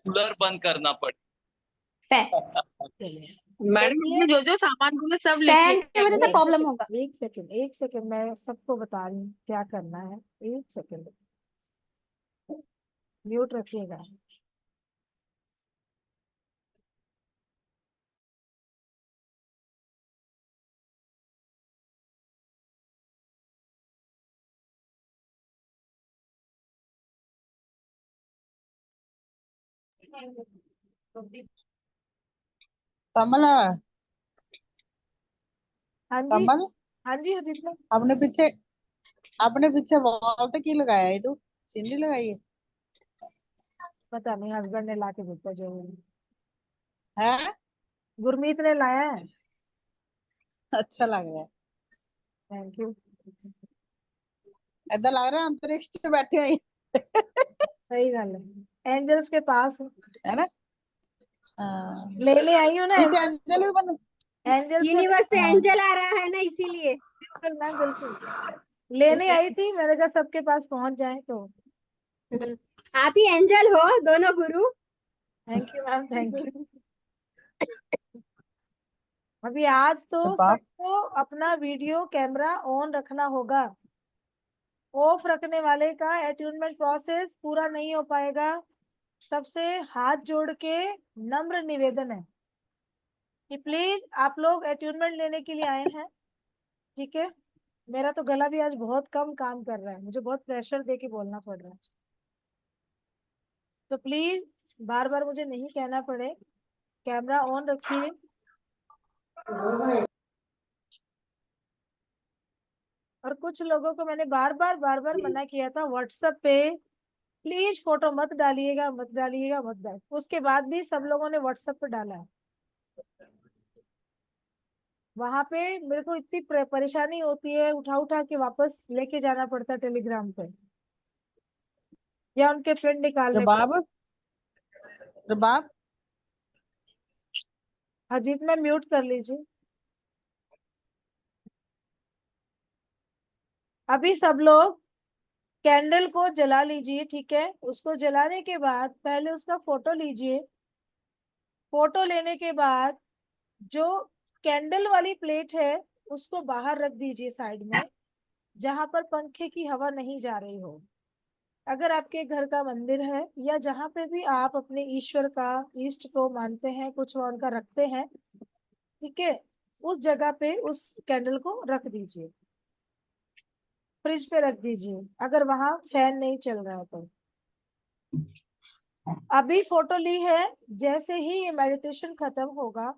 Cooler बंद करना पड़े। मैडम देखिए, जो जो सामान को मैं सब फैन की वजह से लेके प्रॉब्लम होगा। एक सेकंड मैं सबको बता रही हूँ क्या करना है। एक सेकंड म्यूट रखिएगा। कमला, हाँ जी, कमल हाँ जी हरजीत मैम। अपने पीछे वॉल तो की लगाया है तू? सीनरी लगाई पता नहीं हस्बैंड ने ला के भेजा जो है? गुरमीत ने लाया है। अच्छा लग रहा है। Thank you. ऐसा लग रहा है अंतरिक्ष में बैठे हुए सही गल है, एंजल्स के पास हूँ। है ना? हाँ। ले आई हूँ ना पीछे एंजल भी बन। एंजल्स के यूनिवर्स से हाँ। एंजल आ रहा है ना, इसीलिए। बिल्कुल मैम, बिल्कुल लेने आई थी, मैंने कहा सबके पास पहुंच जाए तो। आप ही एंजल हो, दोनों गुरु। Thank you ma'am, thank you. अभी आज तो बाप। सबको अपना वीडियो कैमरा ऑन रखना होगा। ऑफ रखने वाले का अट्यूनमेंट प्रोसेस पूरा नहीं हो पाएगा। सबसे हाथ जोड़ के नम्र निवेदन है कि प्लीज आप लोग अट्यूनमेंट लेने के लिए आए हैं, ठीक है। मेरा तो गला भी आज बहुत कम काम कर रहा है, मुझे बहुत प्रेशर दे के बोलना पड़ रहा है, तो प्लीज बार बार मुझे नहीं कहना पड़े, कैमरा ऑन रखिए। और कुछ लोगों को मैंने बार बार मना किया था व्हाट्सएप पे, प्लीज फोटो मत डालिएगा, मत डालिएगा, मत डाल। उसके बाद भी सब लोगों ने व्हाट्सएप पे डाला है। वहां पे मेरे को इतनी परेशानी होती है, उठा उठा के वापस लेके जाना पड़ता है टेलीग्राम पे, या उनके फ्रेंड निकालने रबाब, रबाब। अजीत में म्यूट कर लीजिए। अभी सब लोग कैंडल को जला लीजिए, ठीक है। उसको जलाने के बाद पहले उसका फोटो लीजिए। फोटो लेने के बाद जो कैंडल वाली प्लेट है उसको बाहर रख दीजिए साइड में, जहां पर पंखे की हवा नहीं जा रही हो। अगर आपके घर का मंदिर है या जहाँ पे भी आप अपने ईश्वर का, इष्ट को मानते हैं, कुछ और का रखते हैं, ठीक है, उस जगह पे उस कैंडल को रख दीजिए। फ्रिज पे रख दीजिए अगर वहां फैन नहीं चल रहा है तो। अभी फोटो ली है, जैसे ही ये मेडिटेशन खत्म होगा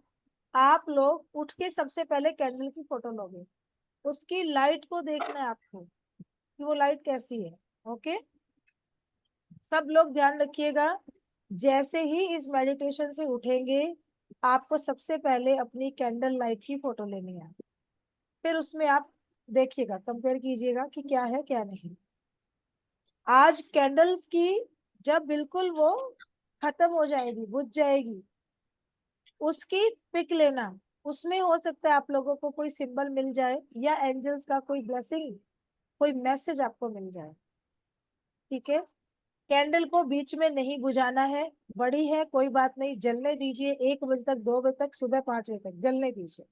आप लोग उठ के सबसे पहले कैंडल की फोटो लोगे। उसकी लाइट को देखना है आपको कि वो लाइट कैसी है। ओके, सब लोग ध्यान रखिएगा। जैसे ही इस मेडिटेशन से उठेंगे आपको सबसे पहले अपनी कैंडल लाइट की फोटो लेनी है। फिर उसमें आप देखिएगा, कंपेयर कीजिएगा कि क्या है क्या नहीं। आज कैंडल्स की जब बिल्कुल वो खत्म हो जाएगी, बुझ जाएगी, उसकी पिक लेना। उसमें हो सकता है आप लोगों को कोई सिंबल मिल जाए या एंजल्स का कोई ब्लेसिंग, कोई मैसेज आपको मिल जाए, ठीक है। कैंडल को बीच में नहीं बुझाना है, बड़ी है कोई बात नहीं, जलने दीजिए 1 बजे तक, 2 बजे तक, सुबह 5 बजे तक जलने दीजिए।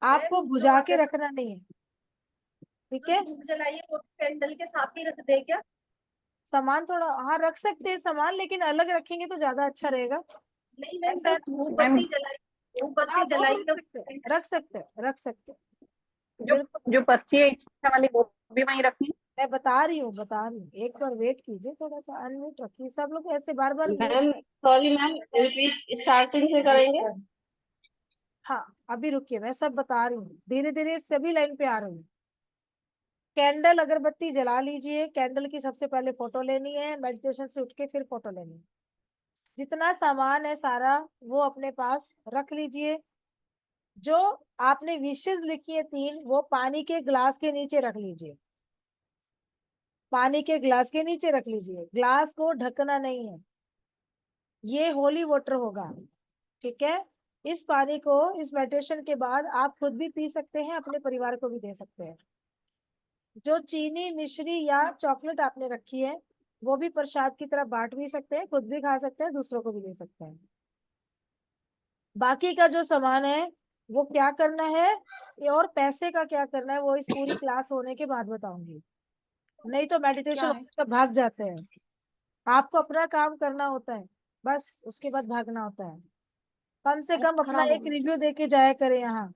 आपको बुझा के रखना नहीं है, ठीक है। धूप जलाइए वो कैंडल के साथ ही रख दे क्या? सामान थोड़ा हाँ रख सकते हैं सामान, लेकिन अलग रखेंगे तो ज्यादा अच्छा रहेगा। नहीं मैम, ऐसा धूप बत्ती जलाई, धूप बत्ती हाँ वो जलाई रख तो सकते हैं, रख सकते हैं, रख सकते हैं, जो बिल्कुल। जो पर्ची है इच्छा वाली वो भी वहीं रखनी। मैं बता रही हूँ, बता रही हूँ, एक बार वेट कीजिए, थोड़ा सा अनम्यूट रखिए। सब लोग ऐसे बार बार mute. Ma'am sorry ma'am, repeat starting से करेंगे? हाँ अभी रुकिए, मैं सब बता रही हूँ, धीरे धीरे सभी लाइन पे आ रही हूँ। कैंडल अगरबत्ती जला लीजिए। कैंडल की सबसे पहले फोटो लेनी है, मेडिटेशन से उठ के फिर फोटो लेनी है। जितना सामान है सारा वो अपने पास रख लीजिए। जो आपने विशेष लिखी है 3, वो पानी के ग्लास के नीचे रख लीजिए। पानी के ग्लास के नीचे रख लीजिए, ग्लास को ढकना नहीं है, ये होली वाटर होगा, ठीक है। इस पानी को इस मेडिटेशन के बाद आप खुद भी पी सकते हैं, अपने परिवार को भी दे सकते हैं। जो चीनी, मिश्री या चॉकलेट आपने रखी है वो भी प्रसाद की तरह बांट भी सकते हैं, खुद भी खा सकते हैं, दूसरों को भी दे सकते हैं। बाकी का जो सामान है वो क्या करना है, ये और पैसे का क्या करना है वो इस पूरी क्लास होने के बाद बताऊंगी। नहीं तो मेडिटेशन क्या है? तो भाग जाते हैं। आपको अपना काम करना होता है, बस उसके बाद भागना होता है। कम से कम अपना खराब हो एक गया। रिव्यू दे के जाया करें यहाँ,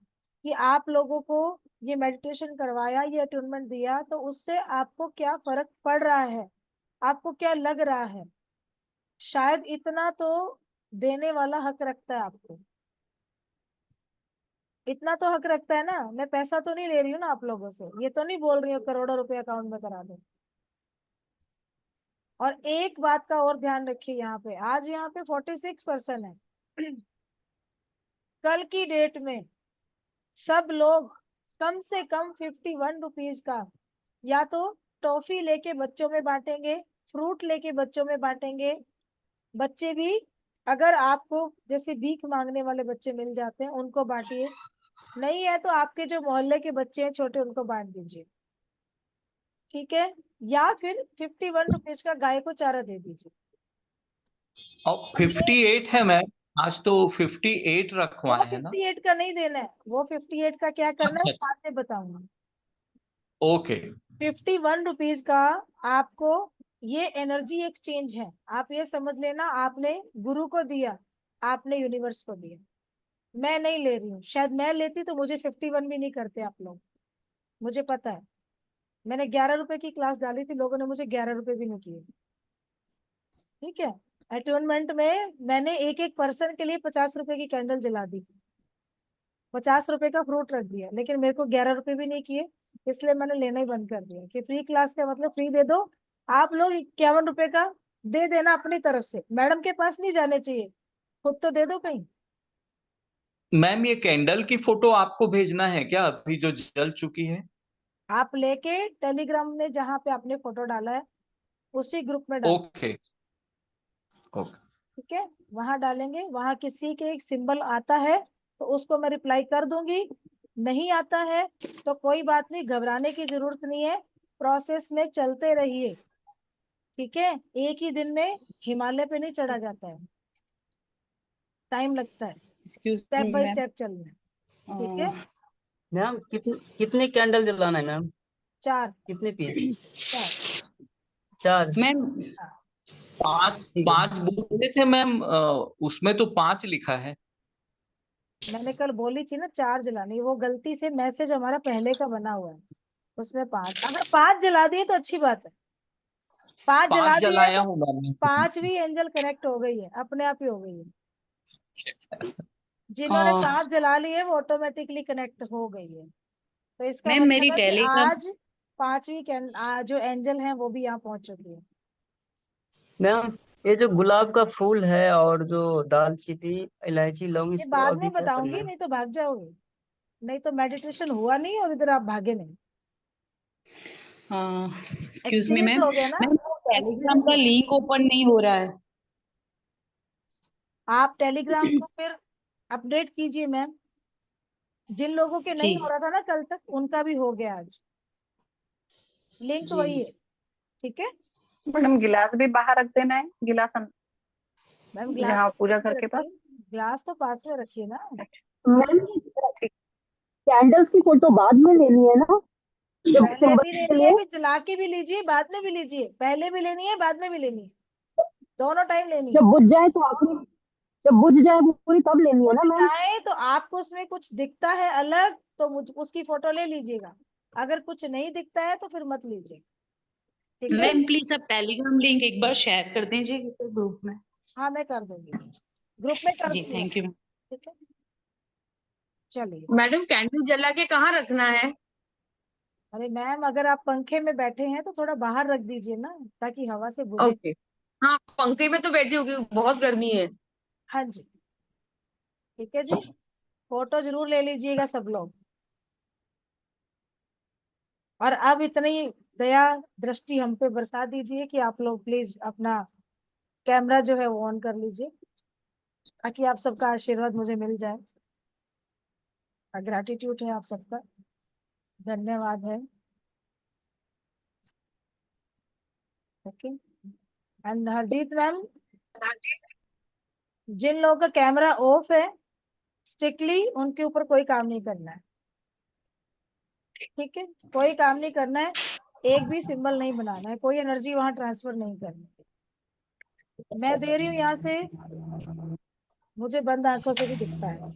कि आप लोगों को ये मेडिटेशन करवाया, ये अटूनमेंट दिया, तो उससे आपको क्या फर्क पड़ रहा है, आपको क्या लग रहा है। शायद इतना तो देने वाला हक रखता है आपको, इतना तो हक रखता है ना। मैं पैसा तो नहीं ले रही हूँ ना आप लोगों से, ये तो नहीं बोल रही हूँ करोड़ों रुपए अकाउंट में करा दो। और एक बात का और ध्यान रखिए, यहाँ पे आज यहाँ पे 46% है। कल की डेट में सब लोग कम से कम 51 रुपीज का या तो टॉफी लेके बच्चों में बांटेंगे, फ्रूट लेके बच्चों में बांटेंगे। बच्चे भी, अगर आपको जैसे भीख मांगने वाले बच्चे मिल जाते हैं उनको बांटिए, नहीं है तो आपके जो मोहल्ले के बच्चे हैं छोटे उनको बांट दीजिए, ठीक है। या फिर 51 रुपीज का गाय को चारा दे दीजिए। और समझे? 58 है मैम, आज तो 58 वो रखवाए है ना। 58 का नहीं देना है, वो 58 का क्या करना है अच्छा, बाद में बताऊंगा। ओके। 51 रुपीज का आपको ये एनर्जी एक्सचेंज है। आप ये समझ लेना, आपने गुरु को दिया, आपने यूनिवर्स को दिया। मैं नहीं ले रही हूँ, शायद मैं लेती तो मुझे 51 भी नहीं करते आप लोग, मुझे पता है। मैंने 11 रुपए की क्लास डाली थी, लोगों ने मुझे 11 रुपए भी नहीं किए, ठीक है। अटूनमेंट में मैंने एक एक पर्सन के लिए 50 रुपए की कैंडल जला दी, 50 रुपए का फ्रूट रख दिया, लेकिन मेरे को 11 रुपए भी नहीं किए। इसलिए मैंने लेना ही बंद कर दिया कि फ्री क्लास का मतलब फ्री दे दो। आप लोग 51 रुपए का दे देना अपनी तरफ से, मैडम के पास नहीं जाने चाहिए, खुद तो दे दो कहीं। मैम ये कैंडल की फोटो आपको भेजना है क्या, अभी जो जल चुकी है? आप लेके टेलीग्राम में जहाँ पे आपने फोटो डाला है उसी ग्रुप में डाल, ओके ओके। ठीक है। वहां डालेंगे, वहां किसी के एक सिंबल आता है तो उसको मैं रिप्लाई कर दूंगी, नहीं आता है तो कोई बात नहीं, घबराने की जरूरत नहीं है। प्रोसेस में चलते रहिए, ठीक है। एक ही दिन में हिमालय पे नहीं चढ़ा जाता है, टाइम लगता है, एक्सक्यूज स्टेप मी बाय मैम। स्टेप चलना है, ठीक है। मैम कितने कैंडल जलाना है मैम? 4 कितने पीस? 4। 4? मैम हाँ, पांच ठीक है। पांच बोलते थे मैम, उसमें तो 5 लिखा है। मैंने कल बोली थी ना 4 जलानी, वो गलती से मैसेज हमारा पहले का बना हुआ है, उसमें 5, अगर 5 जला दिए तो अच्छी बात है। 5 5 जला दिए जलाया तो हूँ मैम। 5वीं एंजल कनेक्ट हो गई है, अपने आप ही हो गई है। जिन्होंने अ, 5 जला लिए वो ऑटोमेटिकली कनेक्ट हो गई है। तो इसका मैम मेरी मतलब है कि टेलीग्राम आज 5वीं जो एंजल है वो भी यहाँ पहुंच चुकी है। मैम ये जो गुलाब का फूल है और जो दालचीनी इलायची लौंग, ये इसको बाद अभी में क्या करना बताऊंगी, है? नहीं तो भाग जाओगे, नहीं तो मेडिटेशन हुआ नहीं और इधर आप भागे नहीं। Excuse me experience ma'am. हो गया ना, मैम टेलीग्राम एक्सपीरियंस का हो गया। लिंक ओपन नहीं हो रहा है। आप टेलीग्राम को फिर अपडेट कीजिए मैम, जिन लोगों के जी नहीं हो रहा था ना कल तक उनका भी हो गया आज, लिंक जी। वही है, ठीक है। मैडम गिलास भी बाहर रख देना है, गिलास मैम ग्लास जहाँ तो पूजा पास में घर के पास। रखिए, ग्लास तो पास में रखिए ना। मैम कैंडल्स की फोटो बाद में लेनी है ना, जब पहले सिंबल भी के लेनी है, लिए। अभी जला के भी लीजिए, बाद में भी लीजिए, पहले भी लेनी है बाद में भी लेनी है, दोनों टाइम लेनी है। जब बुझ जाए तो आखिरी, जब बुझ जाए वो पूरी तब लेनी है कुछ ना मैम। चाहे तो आपको उसमें कुछ दिखता है अलग तो उसकी फोटो ले लीजिएगा, अगर कुछ नहीं दिखता है तो फिर मत लीजिए, ठीक है। मैम प्लीज आप टेलीग्राम लिंक एक बार शेयर कर दीजिए ग्रुप में। हाँ मैं कर दूंगी, ग्रुप में कर जी दिया, थैंक यू मैम। ठीक है। चलिए। मैडम कैंडल जला के कहाँ रखना है? अरे मैम अगर आप पंखे में बैठे हैं तो थोड़ा बाहर रख दीजिए ना, ताकि हवा से बुझे। ओके। हाँ, पंखे में तो बैठी होगी, बहुत गर्मी है। हाँ जी, ठीक है जी। फोटो जरूर ले लीजिएगा सब लोग। और अब इतनी दया दृष्टि हम पे बरसा दीजिए कि आप लोग प्लीज अपना कैमरा जो है वो ऑन कर लीजिए, ताकि आप सबका आशीर्वाद मुझे मिल जाए। ग्रैटिट्यूड है आप सबका, धन्यवाद है। ओके। एंड हरजीत मैम, जिन लोगों का कैमरा ऑफ है स्ट्रिक्टली उनके ऊपर कोई काम नहीं करना है, ठीक है? कोई काम नहीं करना है, एक भी सिंबल नहीं बनाना है, कोई एनर्जी वहां ट्रांसफर नहीं करनी है। मैं दे रही हूँ यहाँ से, मुझे बंद आंखों से भी दिखता है,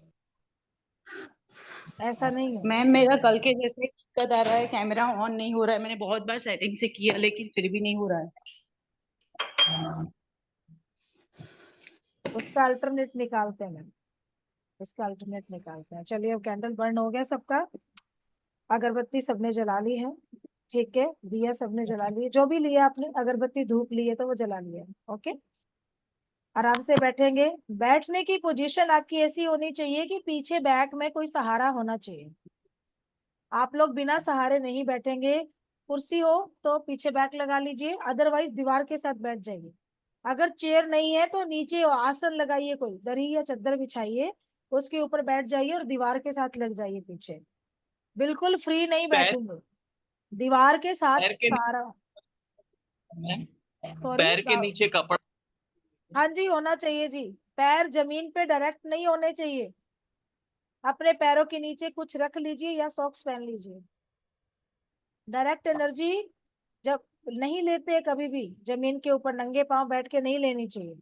ऐसा नहीं है। मैम मेरा कल के जैसे ही दिक्कत आ रहा है, कैमरा ऑन नहीं हो रहा है, मैंने बहुत बार सेटिंग से किया लेकिन फिर भी नहीं हो रहा है। उसका अल्टरनेट निकालते हैं मैम, इसका अल्टरनेट निकालते हैं। चलिए अब कैंडल बर्न हो गया सबका, अगरबत्ती सबने जला ली है, ठीक है? दिया सबने जला लिए, जो भी लिया आपने, अगरबत्ती धूप ली है तो वो जला लिया, ओके? आराम से बैठेंगे। बैठने की पोजीशन आपकी ऐसी होनी चाहिए कि पीछे बैक में कोई सहारा होना चाहिए। आप लोग बिना सहारे नहीं बैठेंगे। कुर्सी हो तो पीछे बैक लगा लीजिए, अदरवाइज दीवार के साथ बैठ जाइए। अगर चेयर नहीं है तो नीचे आसन लगाइए, कोई दरी या चादर बिछाइए, उसके ऊपर बैठ जाइए और दीवार के साथ लग जाइए पीछे। बिल्कुल फ्री नहीं पैर बैठेंगे, दीवार के साथ पैर के सहारा। सॉरी, पैर के नीचे कपड़ा। हाँ जी, होना चाहिए जी। पैर जमीन पे डायरेक्ट नहीं होने चाहिए, अपने पैरों के नीचे कुछ रख लीजिए या सॉक्स पहन लीजिए। डायरेक्ट एनर्जी जब नहीं लेते, कभी भी जमीन के ऊपर नंगे पांव बैठ के नहीं लेनी चाहिए,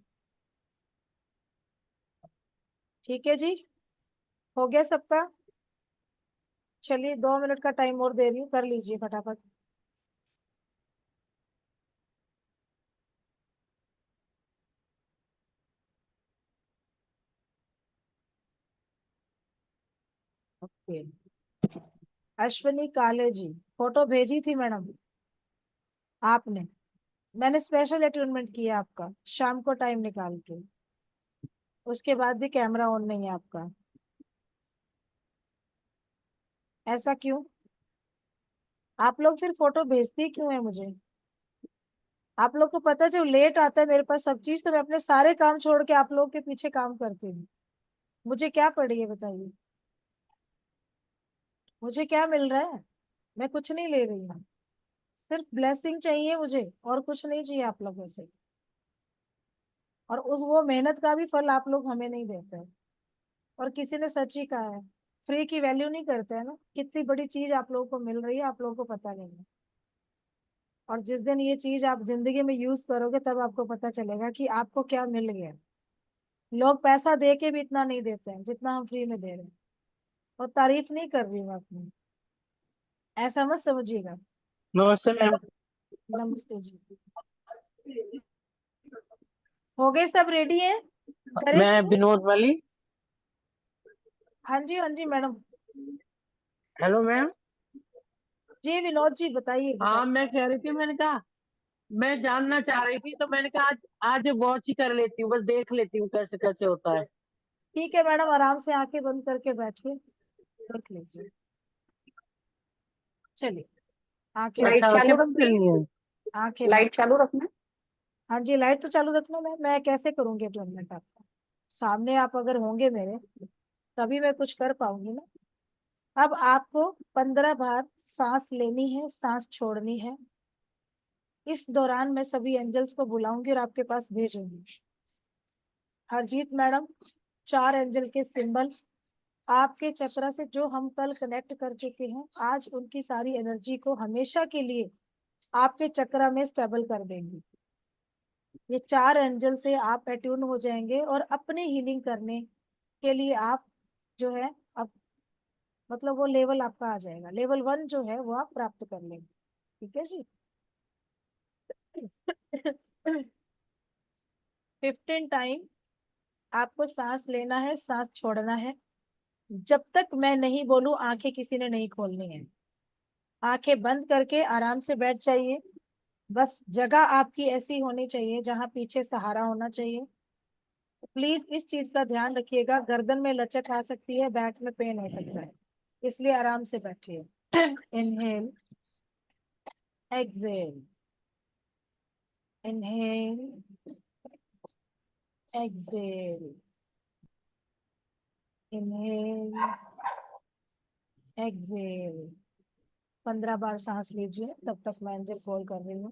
ठीक है जी? हो गया सबका? चलिए 2 मिनट का टाइम और दे रही हूँ, कर लीजिए फटाफट। ओके, अश्विनी काले जी, फोटो भेजी थी मैडम आपने, मैंने स्पेशल अटेन्मेंट किया आपका शाम को टाइम निकाल के, उसके बाद भी कैमरा ऑन नहीं है आपका, ऐसा क्यों? आप लोग फिर फोटो भेजती क्यों है मुझे? आप लोग को पता है जब लेट आता है मेरे पास सब चीज, तो मैं अपने सारे काम छोड़ के आप लोग के पीछे काम करती हूँ। मुझे क्या पड़ी है बताइए, मुझे क्या मिल रहा है? मैं कुछ नहीं ले रही हूँ, सिर्फ ब्लेसिंग चाहिए मुझे, और कुछ नहीं चाहिए आप लोगों से। और उस वो मेहनत का भी फल आप लोग हमें नहीं देते हैं। और किसी ने सच ही कहा है, फ्री की वैल्यू नहीं करते है ना, कितनी बड़ी चीज आप लोगों को मिल रही है, आप लोगों को पता नहीं है। और जिस दिन ये चीज आप जिंदगी में यूज करोगे तब आपको पता चलेगा कि आपको क्या मिल गया। लोग पैसा दे के भी इतना नहीं देते हैं जितना हम फ्री में दे रहे हैं। और तारीफ नहीं कर रही हूँ अपनी, ऐसा मत समझिएगा। नमस्ते मैम। नमस्ते जी। हो गए सब रेडी है? मैं करिश्मा? विनोद वाली। हाँ जी, हाँ जी मैडम। Hello ma'am. जी विनोद जी, बताइए हाँ, बताइए। मैं कह रही थी, मैंने कहा मैं जानना चाह रही थी, तो मैंने कहा आज वॉच ही कर लेती हूँ, बस देख लेती हूँ कैसे कैसे होता है। ठीक है मैडम, आराम से आंखें बंद करके बैठिए, देख लीजिए। चलिए, आंखें अच्छा, बंद, आंखें बंद करनी है? आंखें बंद। लाइट चालू रखना। हाँ जी, लाइट तो चालू रखना। मैं कैसे करूंगी अटेंडमेंट आपका? सामने आप अगर होंगे मेरे तभी मैं कुछ कर पाऊंगी ना। अब आपको 15 बार सांस लेनी है, सांस छोड़नी है। इस दौरान मैं सभी एंजल्स को बुलाऊंगी और आपके पास भेजूंगी। हरजीत मैडम, 4 एंजल के सिंबल आपके चक्र से जो हम कल कनेक्ट कर चुके हैं, आज उनकी सारी एनर्जी को हमेशा के लिए आपके चक्र में स्टेबल कर देंगी। ये 4 एंजल से आप अट्यून हो जाएंगे और अपने हीलिंग करने के लिए आप जो है, अब मतलब वो लेवल आपका आ जाएगा, लेवल 1 जो है वो आप प्राप्त कर लेंगे, ठीक है जी? 15 टाइम आपको सांस लेना है, सांस छोड़ना है। जब तक मैं नहीं बोलूं आंखें किसी ने नहीं खोलनी है। आंखें बंद करके आराम से बैठ जाइए। बस जगह आपकी ऐसी होनी चाहिए जहां पीछे सहारा होना चाहिए। प्लीज इस चीज का ध्यान रखिएगा, गर्दन में लचक आ सकती है, बैक में पेन हो सकता है, इसलिए आराम से बैठिए। Inhale, exhale, inhale, exhale, inhale, exhale. 15 बार सांस लीजिए, तब तक मैं एंजल कॉल कर रही हूँ।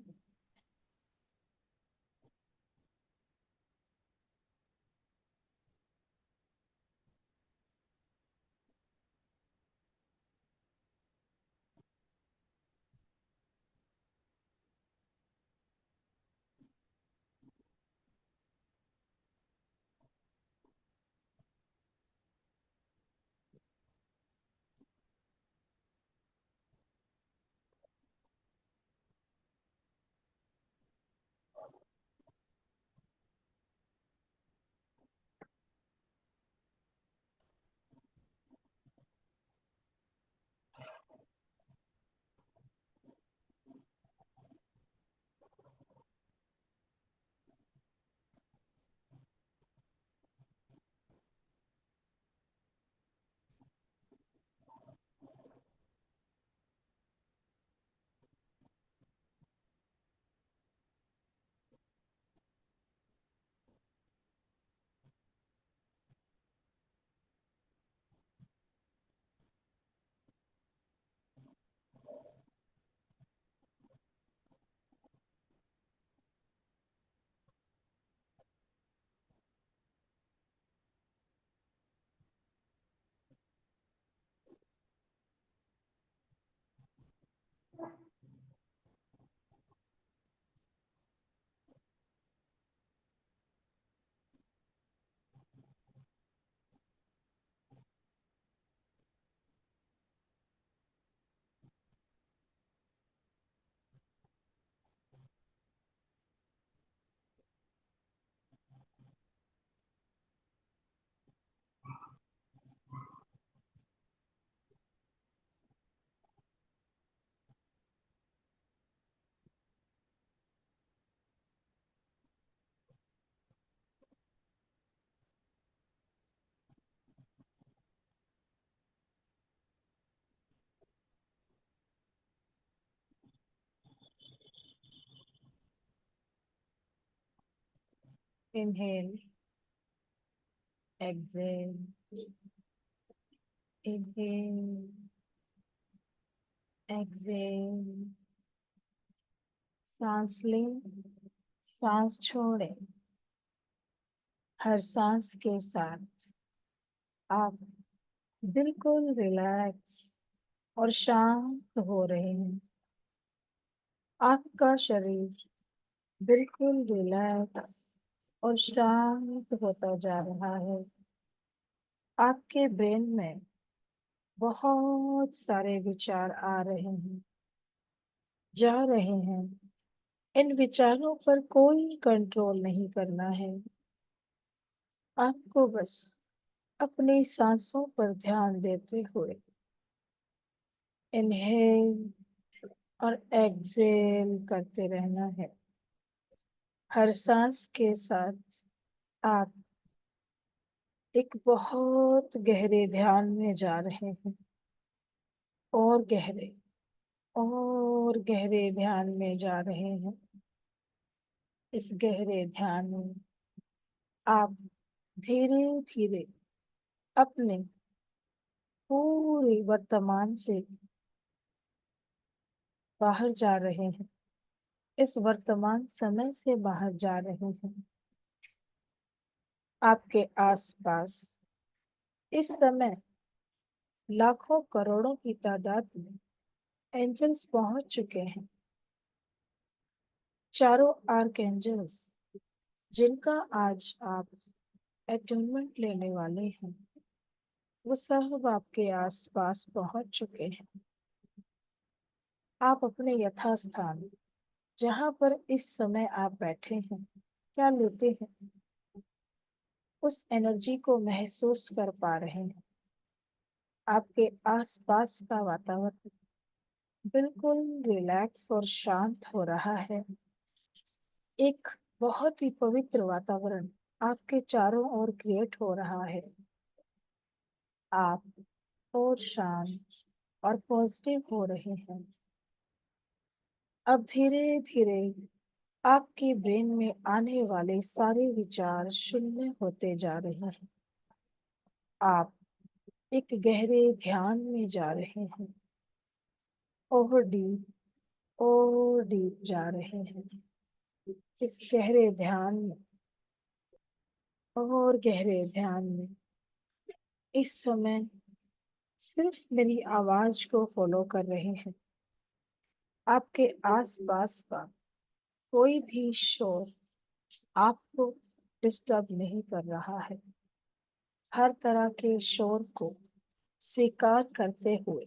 Inhale, exhale, inhale, exhale. सांस लें, सांस छोड़ें। हर सांस के साथ आप बिल्कुल रिलैक्स और शांत हो रहे हैं। आपका शरीर बिल्कुल रिलैक्स और शांत होता जा रहा है। आपके ब्रेन में बहुत सारे विचार आ रहे हैं, जा रहे हैं। इन विचारों पर कोई कंट्रोल नहीं करना है। आपको बस अपनी सांसों पर ध्यान देते हुए इनहेल और एक्सहेल करते रहना है। हर सांस के साथ आप एक बहुत गहरे ध्यान में जा रहे हैं, और गहरे ध्यान में जा रहे हैं। इस गहरे ध्यान में आप धीरे धीरे अपने पूरे वर्तमान से बाहर जा रहे हैं। इस वर्तमान समय से बाहर जा रहे हैं। आपके आसपास इस समय लाखों करोड़ों की तादाद में एंजल्स पहुंच चुके हैं। चारों आर्कएंजल्स जिनका आज आप अटूनमेंट लेने वाले हैं, वो सब आपके आसपास पहुंच चुके हैं। आप अपने यथास्थान जहां पर इस समय आप बैठे हैं, क्या लेते हैं? उस एनर्जी को महसूस कर पा रहे हैं। आपके आसपास का वातावरण बिल्कुल रिलैक्स और शांत हो रहा है। एक बहुत ही पवित्र वातावरण आपके चारों ओर क्रिएट हो रहा है। आप और शांत और पॉजिटिव हो रहे हैं। अब धीरे धीरे आपके ब्रेन में आने वाले सारे विचार शून्य होते जा रहे हैं। आप एक गहरे ध्यान में जा रहे हैं, और डीप जा रहे हैं। इस गहरे ध्यान में और गहरे ध्यान में इस समय सिर्फ मेरी आवाज को फॉलो कर रहे हैं। आपके आसपास का कोई भी शोर आपको डिस्टर्ब नहीं कर रहा है। हर तरह के शोर को स्वीकार करते हुए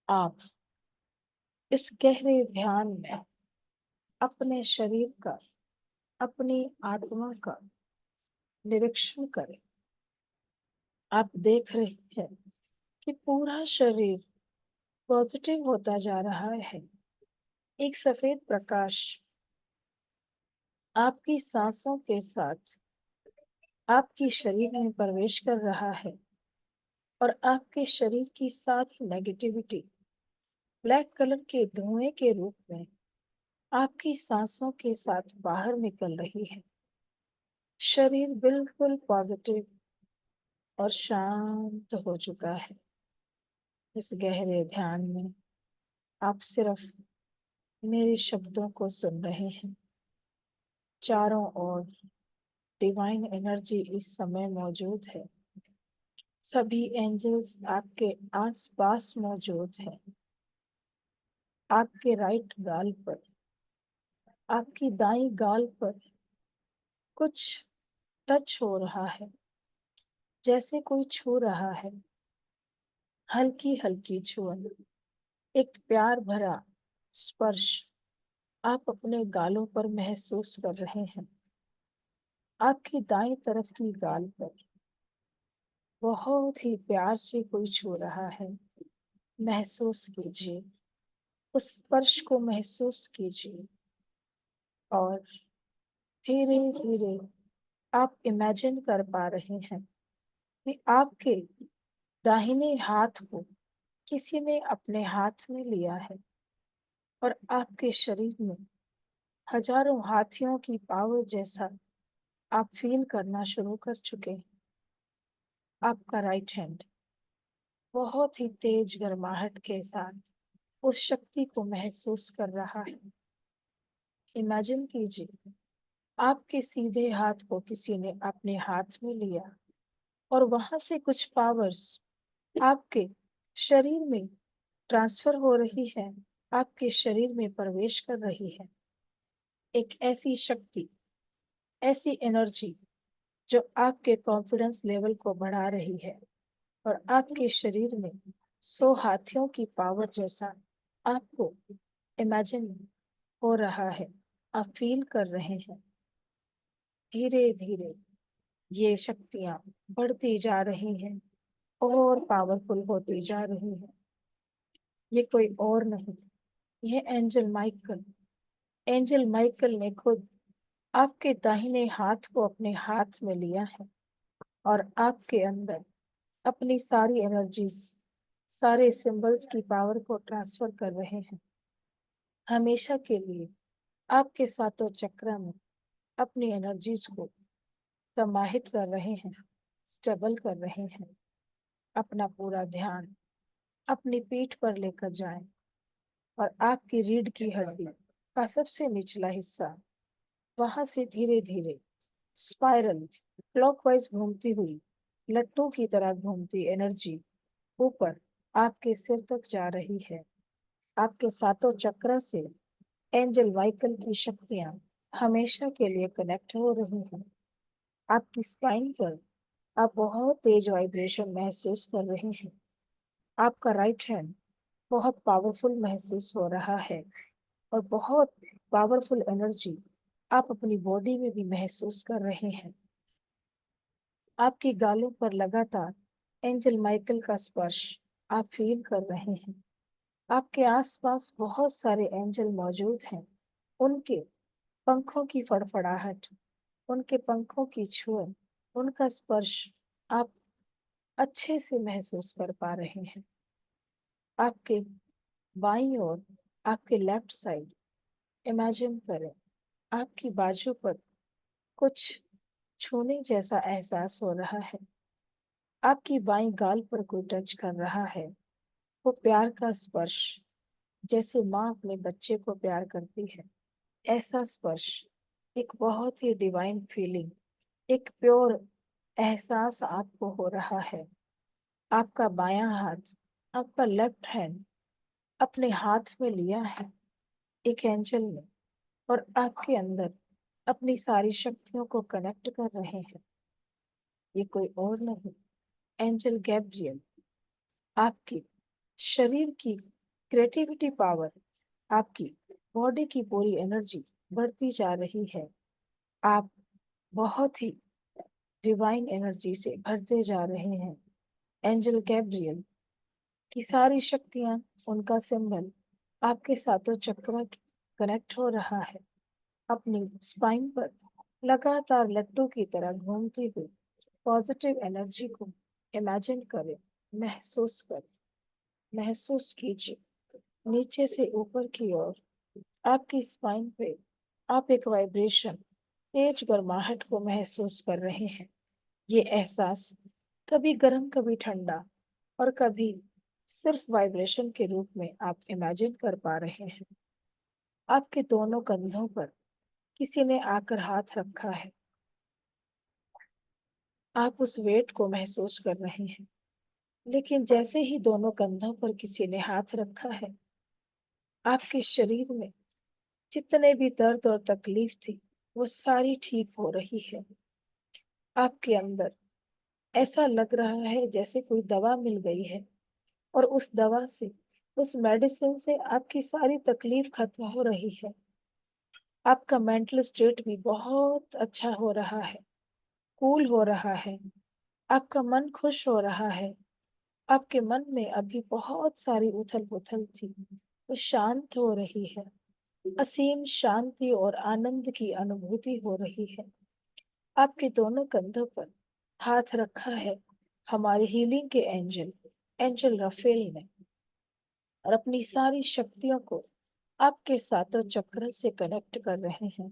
आप इस गहरे ध्यान में अपने शरीर का, अपनी आत्मा का निरीक्षण करें। आप देख रहे हैं कि पूरा शरीर पॉजिटिव होता जा रहा है। एक सफेद प्रकाश आपकी सांसों के साथ आपकी शरीर में प्रवेश कर रहा है, और आपके शरीर की सारी नेगेटिविटी ब्लैक कलर के धुएं के रूप में आपकी सांसों के साथ बाहर निकल रही है। शरीर बिल्कुल पॉजिटिव और शांत हो चुका है। इस गहरे ध्यान में आप सिर्फ मेरे शब्दों को सुन रहे हैं। चारों ओर डिवाइन एनर्जी इस समय मौजूद है। सभी एंजल्स आपके आसपास मौजूद हैं। आपके राइट गाल पर, आपकी दाईं गाल पर कुछ टच हो रहा है, जैसे कोई छू रहा है। हल्की हल्की छुअन, एक प्यार भरा स्पर्श आप अपने गालों पर महसूस कर रहे हैं। आपकी दाईं तरफ की गाल पर बहुत ही प्यार से कोई छू रहा है। महसूस कीजिए, उस स्पर्श को महसूस कीजिए, और धीरे धीरे आप इमेजिन कर पा रहे हैं कि आपके दाहिने हाथ को किसी ने अपने हाथ में लिया है, और आपके शरीर में हजारों हाथियों की पावर जैसा आप फील करना शुरू कर चुके हैं। आपका राइट हैंड बहुत ही तेज गर्माहट के साथ उस शक्ति को महसूस कर रहा है। इमेजिन कीजिए आपके सीधे हाथ को किसी ने अपने हाथ में लिया और वहां से कुछ पावर्स आपके शरीर में ट्रांसफर हो रही है, आपके शरीर में प्रवेश कर रही है। एक ऐसी शक्ति, ऐसी एनर्जी जो आपके कॉन्फिडेंस लेवल को बढ़ा रही है और आपके शरीर में 100 हाथियों की पावर जैसा आपको इमेजिन हो रहा है। आप फील कर रहे हैं धीरे धीरे ये शक्तियां बढ़ती जा रही हैं और पावरफुल होती जा रही है। ये कोई और नहीं, ये एंजल माइकल ने खुद आपके दाहिने हाथ को अपने हाथ में लिया है और आपके अंदर अपनी सारी एनर्जीज, सारे सिंबल्स की पावर को ट्रांसफर कर रहे हैं। हमेशा के लिए आपके सातों चक्र में अपनी एनर्जीज को समाहित कर रहे हैं, स्टेबल कर रहे हैं। अपना पूरा ध्यान अपनी पीठ पर लेकर जाएं और आपकी रीढ़ की हड्डी का सबसे निचला हिस्सा, वहां से धीरे धीरे स्पाइरल क्लॉकवाइज घूमती हुई लट्टू की तरह घूमती एनर्जी ऊपर आपके सिर तक जा रही है। आपके सातों चक्र से एंजल माइकल की शक्तियां हमेशा के लिए कनेक्ट हो रही हैं। आपकी स्पाइन पर आप बहुत तेज वाइब्रेशन महसूस कर रहे हैं। आपका राइट हैंड बहुत पावरफुल महसूस हो रहा है और बहुत पावरफुल एनर्जी आप अपनी बॉडी में भी महसूस कर रहे हैं। आपकी गालों पर लगातार एंजल माइकल का स्पर्श आप फील कर रहे हैं। आपके आसपास बहुत सारे एंजल मौजूद हैं। उनके पंखों की फड़फड़ाहट, उनके पंखों की छुअन, उनका स्पर्श आप अच्छे से महसूस कर पा रहे हैं। आपके बाईं ओर, आपके लेफ्ट साइड इमेजिन करें आपकी बाजू पर कुछ छूने जैसा एहसास हो रहा है। आपकी बाईं गाल पर कोई टच कर रहा है। वो प्यार का स्पर्श, जैसे माँ अपने बच्चे को प्यार करती है, ऐसा स्पर्श, एक बहुत ही डिवाइन फीलिंग, एक प्योर एहसास आपको हो रहा है। आपका बायां हाथ, आपका लेफ्ट हैंड अपने हाथ में लिया है एक एंजल ने और आपके अंदर अपनी सारी शक्तियों को कनेक्ट कर रहे हैं। ये कोई और नहीं, एंजल गैब्रियल आपकी शरीर की क्रिएटिविटी पावर, आपकी बॉडी की पूरी एनर्जी बढ़ती जा रही है। आप बहुत ही डिवाइन एनर्जी से भरते जा रहे हैं। एंजल गैब्रियल की सारी शक्तियां, उनका सिंबल आपके सातों चक्र कनेक्ट हो रहा है। अपनी स्पाइन पर लगातार लट्टू की तरह घूमती हुई पॉजिटिव एनर्जी को इमेजिन करें, महसूस करें, महसूस कीजिए नीचे से ऊपर की ओर आपकी स्पाइन पे आप एक वाइब्रेशन, तेज गर्माहट को महसूस कर रहे हैं। ये एहसास कभी गर्म, कभी ठंडा और कभी सिर्फ वाइब्रेशन के रूप में आप इमेजिन कर पा रहे हैं। आपके दोनों कंधों पर किसी ने आकर हाथ रखा है। आप उस वेट को महसूस कर रहे हैं, लेकिन जैसे ही दोनों कंधों पर किसी ने हाथ रखा है, आपके शरीर में जितने भी दर्द और तकलीफ थी वो सारी ठीक हो रही है। आपके अंदर ऐसा लग रहा है जैसे कोई दवा मिल गई है और उस दवा से, उस मेडिसिन से आपकी सारी तकलीफ खत्म हो रही है। आपका मेंटल स्टेट भी बहुत अच्छा हो रहा है, कूल हो रहा है। आपका मन खुश हो रहा है। आपके मन में अभी बहुत सारी उथल पुथल थी, वो शांत हो रही है। असीम शांति और आनंद की अनुभूति हो रही है। आपके दोनों कंधों पर हाथ रखा है हमारे हीलिंग के एंजल, एंजल राफेल ने, और अपनी सारी शक्तियों को आपके सातों चक्र से कनेक्ट कर रहे हैं।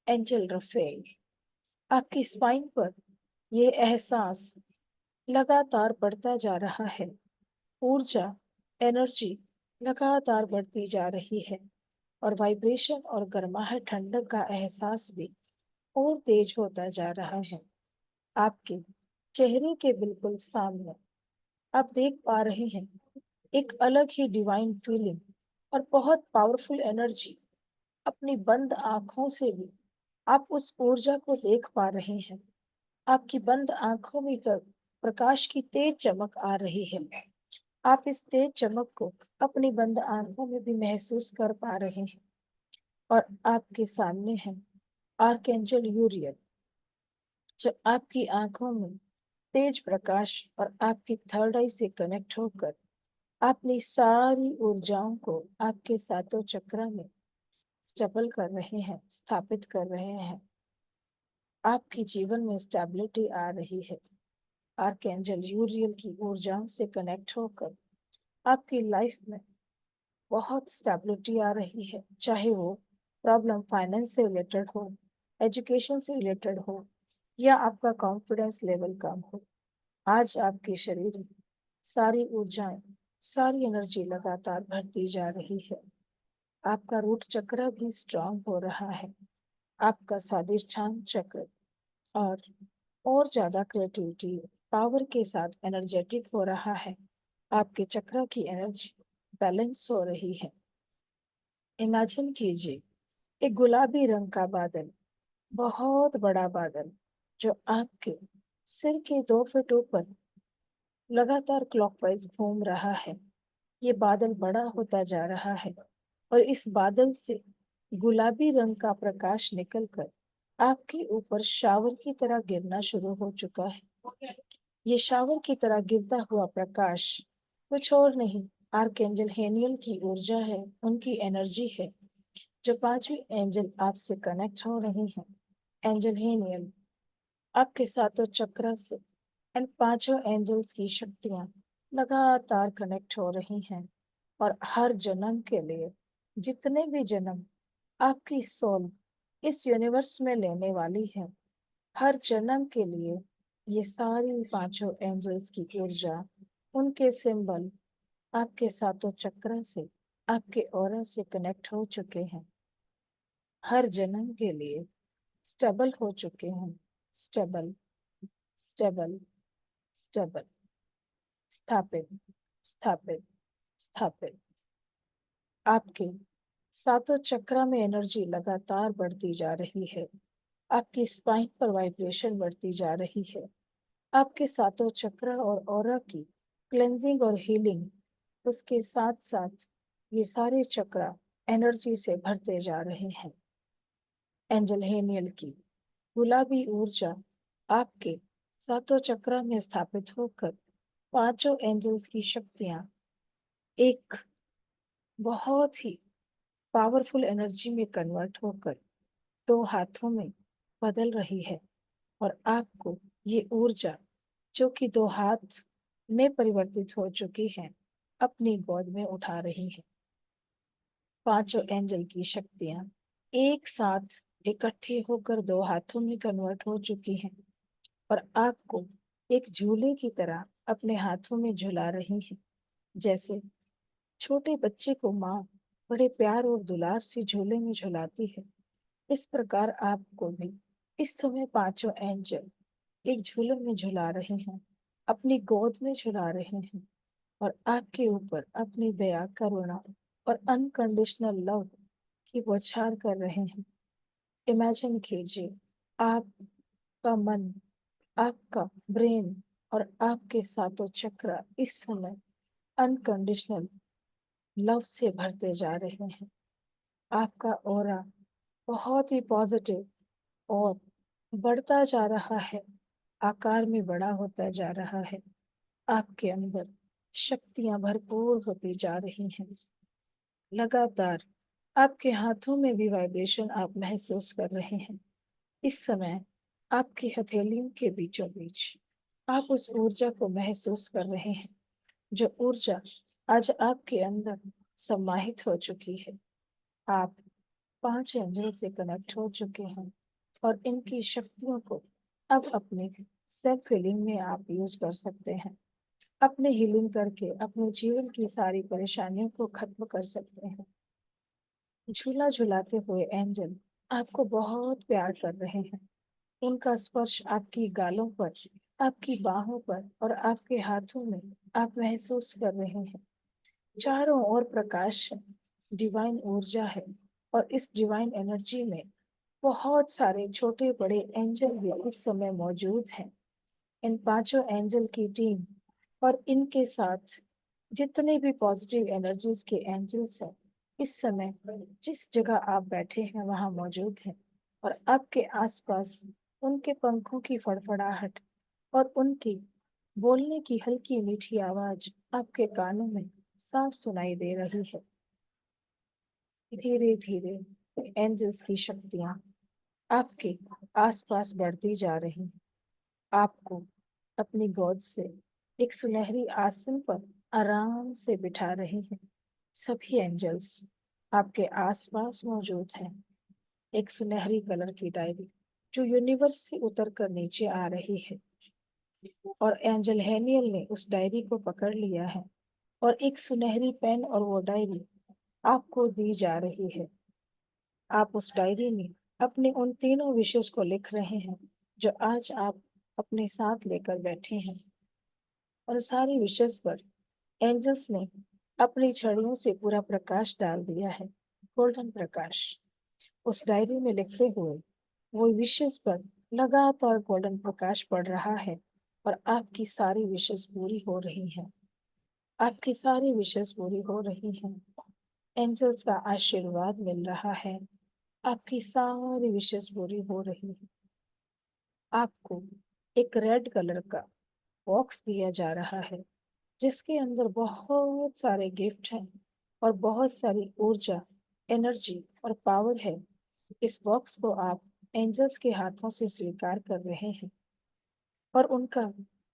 एंजल राफेल, आपकी स्पाइन पर ये एहसास लगातार बढ़ता जा रहा है। ऊर्जा, एनर्जी लगातार बढ़ती जा रही है और वाइब्रेशन और गर्माहट ठंडक का एहसास भी और तेज होता जा रहा है। आपके चेहरे के बिल्कुल सामने आप देख पा रहे हैं एक अलग ही डिवाइन फीलिंग और बहुत पावरफुल एनर्जी। अपनी बंद आंखों से भी आप उस ऊर्जा को देख पा रहे हैं। आपकी बंद आंखों में प्रकाश की तेज चमक आ रही है। आप इस तेज चमक को अपनी बंद आंखों में भी महसूस कर पा रहे हैं और आपके सामने है आर्कएंजल यूरियल, जो आपकी आंखों में तेज प्रकाश और आपकी थर्ड आई से कनेक्ट होकर अपनी सारी ऊर्जाओं को आपके सातों चक्र में स्टेबल कर रहे हैं, स्थापित कर रहे हैं। आपके जीवन में स्टेबिलिटी आ रही है। आर्कएंजल यूरियल की ऊर्जाओं से कनेक्ट होकर आपकी लाइफ में बहुत स्टेबिलिटी आ रही है। चाहे वो प्रॉब्लम फाइनेंस से रिलेटेड हो, एजुकेशन से रिलेटेड हो या आपका कॉन्फिडेंस लेवल कम हो, आज आपके शरीर में सारी ऊर्जाएं, सारी एनर्जी लगातार बढ़ती जा रही है। आपका रूट चक्र भी स्ट्रांग हो रहा है। आपका स्वादिष्ठान चक्र और ज्यादा क्रिएटिविटी, पावर के साथ एनर्जेटिक हो रहा है। आपके चक्र की एनर्जी बैलेंस हो रही है। इमेजिन कीजिए एक गुलाबी रंग का बादल, बहुत बड़ा बादल, जो आपके सिर के 2 फीट ऊपर लगातार क्लॉकवाइज घूम रहा है। ये बादल बड़ा होता जा रहा है और इस बादल से गुलाबी रंग का प्रकाश निकलकर आपके ऊपर शावर की तरह गिरना शुरू हो चुका है। ये शावर की तरह गिरता हुआ प्रकाश कुछ और नहीं, आर्कएंजल हेनियल की ऊर्जा है, उनकी एनर्जी है, जो 5वीं एंजल आपसे कनेक्ट हो रही हैं। एंजल हेनियल आपके सातों चक्र से इन 5 एंजल्स की शक्तियां लगातार कनेक्ट हो रही हैं और हर जन्म के लिए, जितने भी जन्म आपकी सोल इस यूनिवर्स में लेने वाली है, हर जन्म के लिए ये सारी 5 एंजल्स की ऊर्जा, उनके सिंबल आपके सातों चक्र से, आपके ऑरा से कनेक्ट हो चुके हैं। हर जन्म के लिए स्टेबल हो चुके हैं। स्टेबल, स्टेबल, स्टेबल, स्थापित, स्थापित, स्थापित। आपके सातों चक्र में एनर्जी लगातार बढ़ती जा रही है। आपकी स्पाइन पर वाइब्रेशन बढ़ती जा रही है। आपके सातों चक्र और ऑरा की क्लेंजिंग और हीलिंग, उसके साथ साथ ये सारे चक्र एनर्जी से भरते जा रहे हैं। एंजल हेनियल की गुलाबी ऊर्जा आपके सातों चक्र में स्थापित होकर 5 एंजल्स की शक्तियां एक बहुत ही पावरफुल एनर्जी में कन्वर्ट होकर 2 हाथों में बदल रही है और आपको ये ऊर्जा, जो कि 2 हाथ में परिवर्तित हो चुकी है, अपनी गोद में उठा रही है। 5 एंजल की शक्तियां एक साथ इकट्ठे होकर 2 हाथों में कन्वर्ट हो चुकी हैं और आपको एक झूले की तरह अपने हाथों में झुला रही हैं। जैसे छोटे बच्चे को माँ बड़े प्यार और दुलार से झूले में झुलाती है, इस प्रकार आपको भी इस समय 5 एंजल एक झूले में झुला रहे हैं, अपनी गोद में झुला रहे हैं और आपके ऊपर अपनी दया, करुणा और अनकंडीशनल लव की बौछार कर रहे हैं। इमेजिन कीजिए आपका मन, आपका ब्रेन और आपके सातों चक्र इस समय अनकंडीशनल लव से भरते जा रहे हैं। आपका ऑरा बहुत ही पॉजिटिव और बढ़ता जा रहा है, आकार में बड़ा होता जा रहा है। आपके अंदर शक्तियां भरपूर होती जा रही हैं। लगातार आपके हाथों में भी वाइब्रेशन आप महसूस कर रहे हैं। इस समय आपकी हथेलियों के बीचों बीच आप उस ऊर्जा को महसूस कर रहे हैं, जो ऊर्जा आज आपके अंदर समाहित हो चुकी है। आप 5 एंजल से कनेक्ट हो चुके हैं और इनकी शक्तियों को अब अपनी सेल्फ हीलिंग में आप यूज कर सकते हैं। अपने हीलिंग करके अपने जीवन की सारी परेशानियों को खत्म कर सकते हैं। झूला झुलाते हुए एंजल आपको बहुत प्यार कर रहे हैं। उनका स्पर्श आपकी गालों पर, आपकी बाहों पर और आपके हाथों में आप महसूस कर रहे हैं। चारों ओर प्रकाश है, डिवाइन ऊर्जा है और इस डिवाइन एनर्जी में बहुत सारे छोटे बड़े एंजल भी इस समय मौजूद हैं। इन पांचों एंजल की टीम और इनके साथ जितने भी पॉजिटिव एनर्जीज के एंजल्स हैं इस समय जिस जगह आप बैठे हैं वहां मौजूद हैं और आपके आसपास उनके पंखों की फड़फड़ाहट और उनकी बोलने की हल्की मीठी आवाज आपके कानों में साफ सुनाई दे रही है। धीरे धीरे एंजल्स की शक्तियां आपके आसपास बढ़ती जा रही हैं। आपको अपनी गोद से एक सुनहरी आसन पर आराम से बिठा रही हैं। सभी एंजल्स आपके आसपास मौजूद हैं। एक सुनहरी कलर की डायरी जो यूनिवर्स से उतर कर नीचे आ रही है और एंजल हैनियल ने उस डायरी को पकड़ लिया है और एक सुनहरी पेन और वो डायरी आपको दी जा रही है। आप उस डायरी में अपने उन तीनों विशेष को लिख रहे हैं जो आज आप अपने साथ लेकर बैठे हैं और सारी विशेष पर एंजल्स ने अपनी छड़ियों से पूरा प्रकाश डाल दिया है, गोल्डन प्रकाश। उस डायरी में लिखे हुए वो विशेष पर लगातार गोल्डन प्रकाश पड़ रहा है और आपकी सारी विशेष पूरी हो रही हैं। आपकी सारी विशेष पूरी हो रही हैं। एंजल्स का आशीर्वाद मिल रहा है। आपकी सारी विशेष पूरी हो रही है। आपको एक रेड कलर का बॉक्स दिया जा रहा है जिसके अंदर बहुत सारे गिफ्ट हैं और बहुत सारी ऊर्जा, एनर्जी और पावर है। इस बॉक्स को आप एंजल्स के हाथों से स्वीकार कर रहे हैं और उनका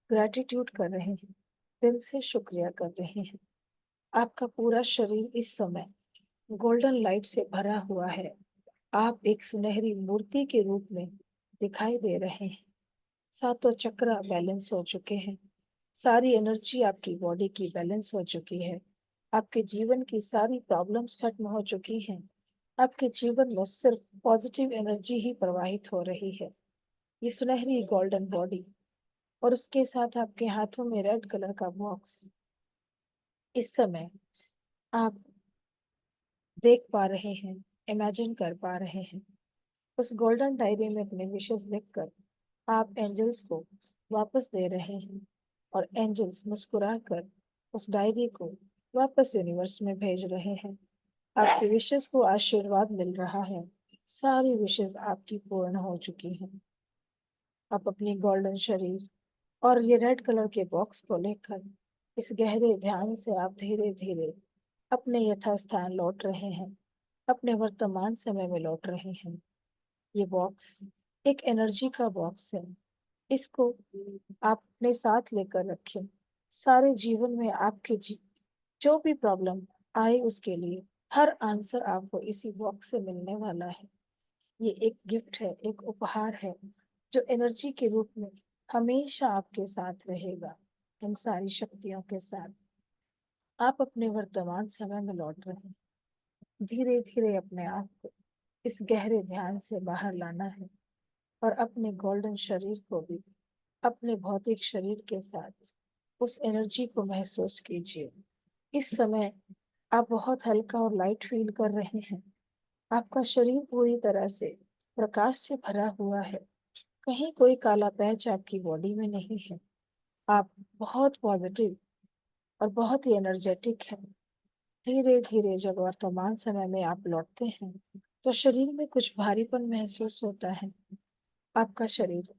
ग्रैटिट्यूड कर रहे हैं, दिल से शुक्रिया कर रहे हैं। आपका पूरा शरीर इस समय गोल्डन लाइट से भरा हुआ है। आप एक सुनहरी मूर्ति के रूप में दिखाई दे रहे हैं। सातों चक्र बैलेंस हो चुके हैं। सारी एनर्जी आपकी बॉडी की बैलेंस हो चुकी है। आपके जीवन की सारी प्रॉब्लम्स खत्म हो चुकी हैं। आपके जीवन में सिर्फ पॉजिटिव एनर्जी ही प्रवाहित हो रही है। ये सुनहरी गोल्डन बॉडी और उसके साथ आपके हाथों में रेड कलर का बॉक्स इस समय आप देख पा रहे हैं, इमेजिन कर पा रहे हैं। उस गोल्डन डायरी में अपने विशेष लिखकर आप एंजल्स को वापस दे रहे हैं और एंजल्स मुस्कुराकर उस डायरी को वापस यूनिवर्स में भेज रहे हैं। आपकी विशेष को आशीर्वाद मिल रहा है। सारी विशेष आपकी पूर्ण हो चुकी हैं। आप अपनी गोल्डन शरीर और ये रेड कलर के बॉक्स को लेकर इस गहरे ध्यान से आप धीरे धीरे अपने यथास्थान लौट रहे हैं, अपने वर्तमान समय में लौट रहे हैं। ये बॉक्स एक एनर्जी का बॉक्स है। इसको आप अपने साथ लेकर रखें। सारे जीवन में आपके जो भी प्रॉब्लम आए उसके लिए हर आंसर आपको इसी बॉक्स से मिलने वाला है। ये एक गिफ्ट है, एक उपहार है जो एनर्जी के रूप में हमेशा आपके साथ रहेगा। इन सारी शक्तियों के साथ आप अपने वर्तमान समय में लौट रहे हैं। धीरे धीरे अपने आप को इस गहरे ध्यान से बाहर लाना है और अपने गोल्डन शरीर को भी अपने भौतिक शरीर के साथ उस एनर्जी को महसूस कीजिए। इस समय आप बहुत हल्का और लाइट फील कर रहे हैं। आपका शरीर पूरी तरह से प्रकाश से भरा हुआ है। कहीं कोई काला पैच आपकी बॉडी में नहीं है। आप बहुत पॉजिटिव और बहुत ही एनर्जेटिक हैं। धीरे धीरे जब वर्तमान समय में आप लौटते हैं तो शरीर में कुछ भारीपन महसूस होता है। आपका शरीर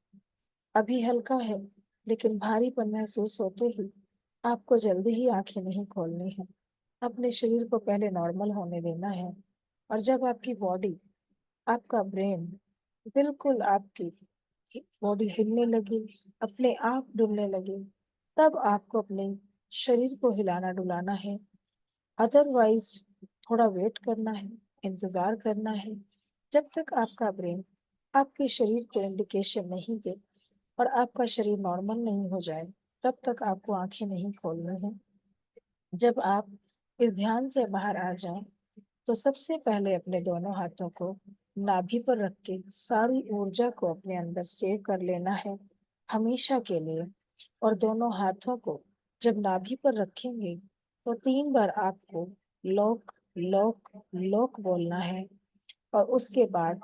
अभी हल्का है लेकिन भारीपन महसूस होते ही आपको जल्दी ही आंखें नहीं खोलनी है। अपने शरीर को पहले नॉर्मल होने देना है और जब आपकी बॉडी, आपका ब्रेन बिल्कुल आपकी बॉडी हिलने लगी, अपने आप डुलने लगे, तब आपको अपने शरीर को हिलाना डुलाना है। अदरवाइज थोड़ा वेट करना है, इंतजार करना है जब तक आपका ब्रेन आपके शरीर को इंडिकेशन नहीं दे और आपका शरीर नॉर्मल नहीं हो जाए, तब तक आपको आंखें नहीं खोलनी है। जब आप इस ध्यान से बाहर आ जाएं, तो सबसे पहले अपने दोनों हाथों को नाभि पर रख के सारी ऊर्जा को अपने अंदर सेव कर लेना है, हमेशा के लिए। और दोनों हाथों को जब नाभि पर रखेंगे, तो 3 बार आपको लोक लोक लोक बोलना है। और उसके बाद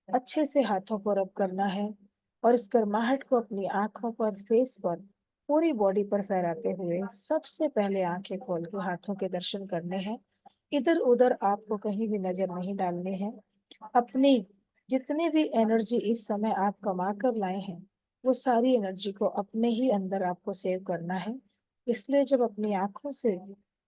अच्छे से हाथों को रब करना है और इस गर्माहट को अपनी आंखों पर, फेस पर, पूरी बॉडी पर फैलाते हुए सबसे पहले आंखें खोल के हाथों के दर्शन करने हैं। इधर उधर आपको कहीं भी नजर नहीं डालनी है। अपनी जितने भी एनर्जी इस समय आप कमा कर लाए हैं, वो सारी एनर्जी को अपने ही अंदर आपको सेव करना है। इसलिए जब अपनी आंखों से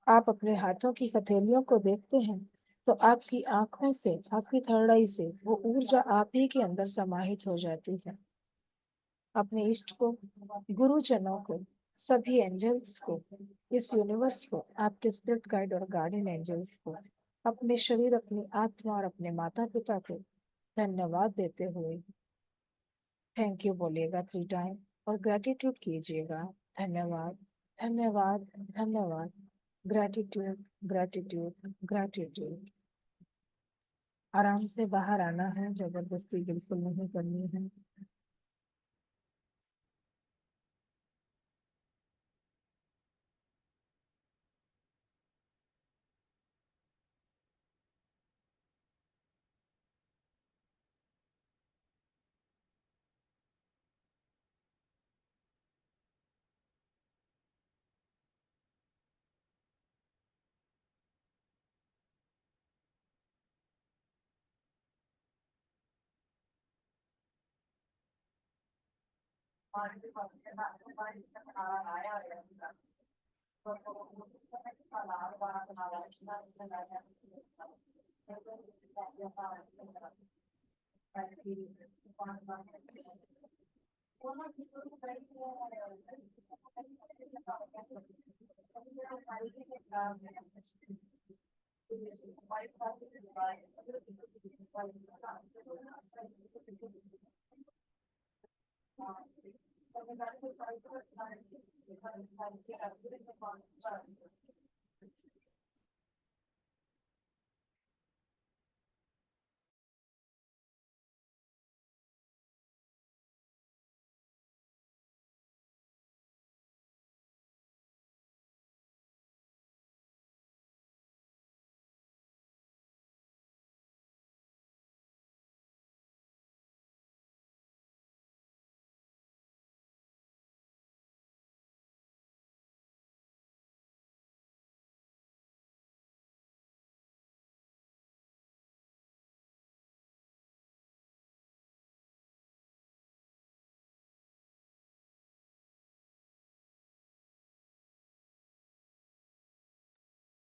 आप अपने हाथों की हथेलियों को देखते हैं, तो आपकी आंखों से, आपकी थर्ड आई से वो ऊर्जा आप ही के अंदर समाहित हो जाती है। अपने इष्ट को, गुरुजनों को, सभी एंजल्स को, इस यूनिवर्स को, आपके स्पिरिट गाइड और गार्डियन एंजल्स को, अपने शरीर, अपनी आत्मा और अपने माता पिता को धन्यवाद देते हुए थैंक यू बोलिएगा 3 टाइम और ग्रेटिट्यूड कीजिएगा। धन्यवाद, धन्यवाद, धन्यवाद। Gratitude, gratitude, gratitude. आराम से बाहर आना है, जबरदस्ती बिल्कुल नहीं करनी है।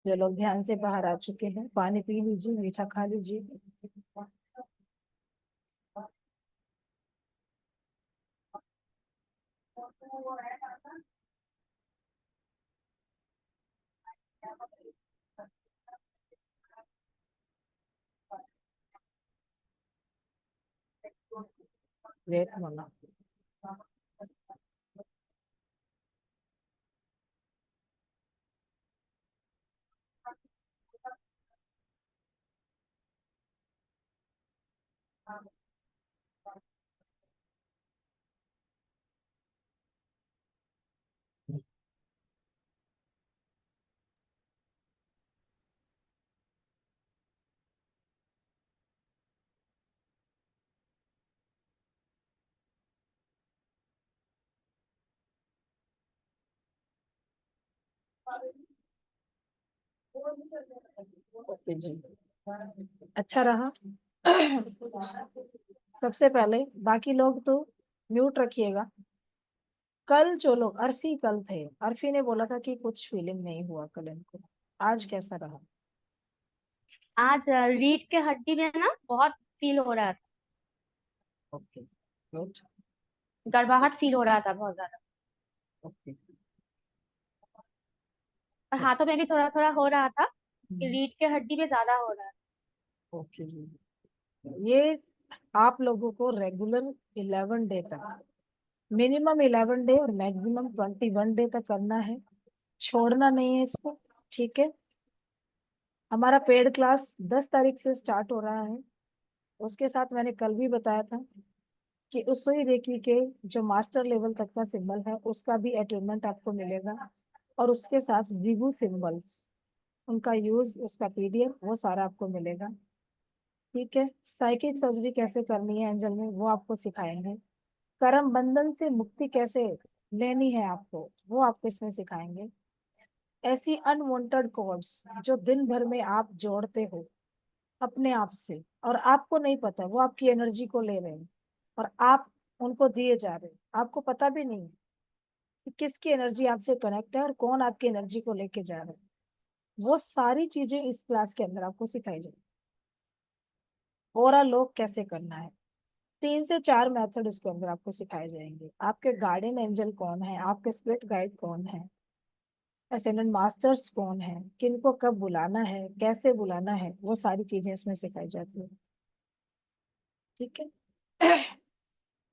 जो लोग ध्यान से बाहर आ चुके हैं, पानी पी लीजिए, मीठा खा लीजिए। ग्रेट मना। ओके जी, अच्छा रहा। सबसे पहले बाकी लोग तो म्यूट रखिएगा। कल जो लोग, अर्फी कल थे, अर्फी ने बोला था कि कुछ फीलिंग नहीं हुआ कल इनको। आज कैसा रहा? आज रीढ़ के हड्डी में ना बहुत फील हो रहा था, ओके, गुड। गड़बड़ाहट फील हो रहा था बहुत ज्यादा। ओके, और हाथों में भी थोड़ा थोड़ा हो रहा था कि रीढ़ के हड्डी में ज्यादा हो रहा था। ओके जी। ये आप लोगों को रेगुलर 11 डे तक, मिनिमम 11 डे और मैक्सिमम 21 डे तक करना है, छोड़ना नहीं है इसको। ठीक है, हमारा पेड क्लास 10 तारीख से स्टार्ट हो रहा है। उसके साथ मैंने कल भी बताया था कि उस सुई रेकी के जो मास्टर लेवल तक का सिंबल है उसका भी अटेनमेंट आपको मिलेगा, और उसके साथ जीवू सिंबल्स, उनका यूज, उसका पीडीएफ, वो सारा आपको मिलेगा। ठीक है, साइकिक सर्जरी कैसे करनी है एंजल में वो आपको सिखाएंगे। कर्म बंधन से मुक्ति कैसे लेनी है आपको, वो आपको इसमें सिखाएंगे। ऐसी अनवांटेड कॉर्ड्स जो दिन भर में आप जोड़ते हो अपने आप से और आपको नहीं पता, वो आपकी एनर्जी को ले रहे हैं और आप उनको दिए जा रहे हैं, आपको पता भी नहीं कि किसकी एनर्जी आपसे कनेक्ट है और कौन आपकी एनर्जी को लेके जा रहा है। वो सारी चीजें इस क्लास के अंदर आपको सिखाई जाएगी। ओरल लॉक कैसे करना है, 3 से 4 मेथड इसके अंदर आपको सिखाए जाएंगे। आपके गार्डियन एंजल कौन है, आपके स्पिरिट गाइड कौन है, असेंडेंट मास्टर्स कौन है, किनको कब बुलाना है, कैसे बुलाना है, वो सारी चीजें इसमें सिखाई जाती है। ठीक है,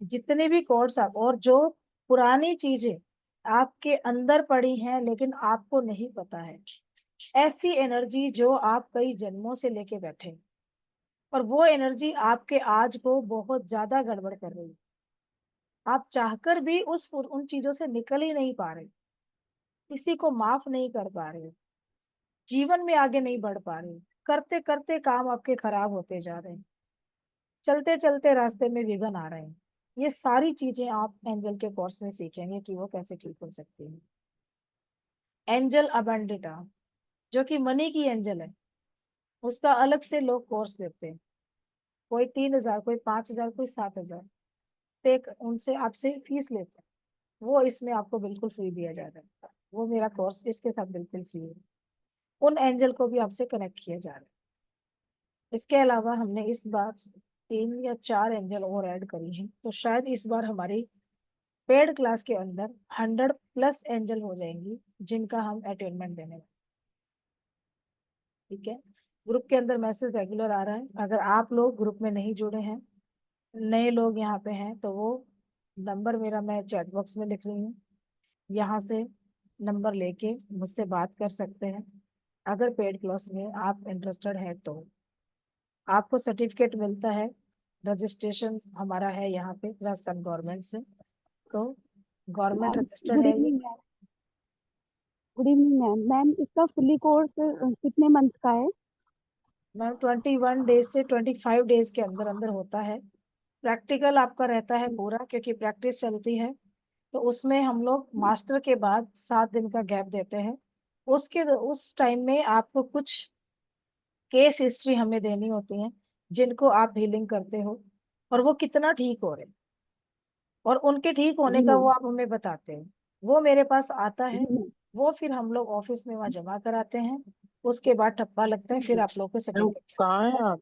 जितने भी कोर्स आप, और जो पुरानी चीजें आपके अंदर पड़ी हैं लेकिन आपको नहीं पता है, ऐसी एनर्जी जो आप कई जन्मों से लेके बैठे, और वो एनर्जी आपके आज को बहुत ज्यादा गड़बड़ कर रही है, आप चाहकर भी उन चीजों से निकल ही नहीं पा रहे, किसी को माफ नहीं कर पा रहे, जीवन में आगे नहीं बढ़ पा रहे, करते करते काम आपके खराब होते जा रहे हैं, चलते चलते रास्ते में विघ्न आ रहे हैं। ये सारी चीजें आप एंजल के कोर्स में सीखेंगे कि वो कैसे ठीक हो सकती है। एंजल अबेंडिटा जो कि मनी की एंजल है, उसका अलग से लोग कोर्स देते हैं, कोई 3,000, कोई 5,000, कोई 7,000 पे उनसे आपसे फीस लेते हैं। वो इसमें आपको बिल्कुल फ्री दिया जा रहा है, वो मेरा कोर्स इसके साथ बिल्कुल फ्री है। उन एंजल को भी आपसे कनेक्ट किया जा रहा है। इसके अलावा हमने इस बार 3 या 4 एंजल और ऐड करी हैं, तो शायद इस बार हमारी पेड क्लास के अंदर 100+ एंजल हो जाएंगी जिनका हम अटेनमेंट देने वाले। ठीक है, ग्रुप के अंदर मैसेज रेगुलर आ रहा है। अगर आप लोग ग्रुप में नहीं जुड़े हैं, नए लोग यहाँ पे हैं, तो वो नंबर मेरा मैं चैट बॉक्स में लिख रही हूँ, यहाँ से नंबर लेके मुझसे बात कर सकते हैं। अगर पेड क्लास में आप इंटरेस्टेड है तो आपको सर्टिफिकेट मिलता है, रजिस्ट्रेशन हमारा है यहाँ पे राजस्थान गवर्नमेंट से, तो गवर्नमेंट मैम रजिस्टर्ड गुड है ये। Evening ma'am. Good evening ma'am. Ma'am इसका फुल्ली कोर्स कितने मंथ का है? मैम 21 डेज से 25 डेज के अंदर अंदर होता है। प्रैक्टिकल आपका रहता है पूरा, क्योंकि प्रैक्टिस चलती है, तो उसमें हम लोग मास्टर के बाद 7 दिन का गैप देते हैं। उस टाइम में आपको कुछ केस हिस्ट्री हमें देनी होती है जिनको आप हीलिंग करते हो, और वो कितना ठीक हो रहे हैं, और उनके ठीक होने जी का वो मैम। आप हमें बताते हैं। वो मेरे पास आता है, जी मैम। वो फिर हम लोग ऑफिस में वहाँ जमा कराते हैं। उसके बाद ठप्पा लगता है, फिर आप लोग को मैम सर्टिफिकेट। कहाँ है आप?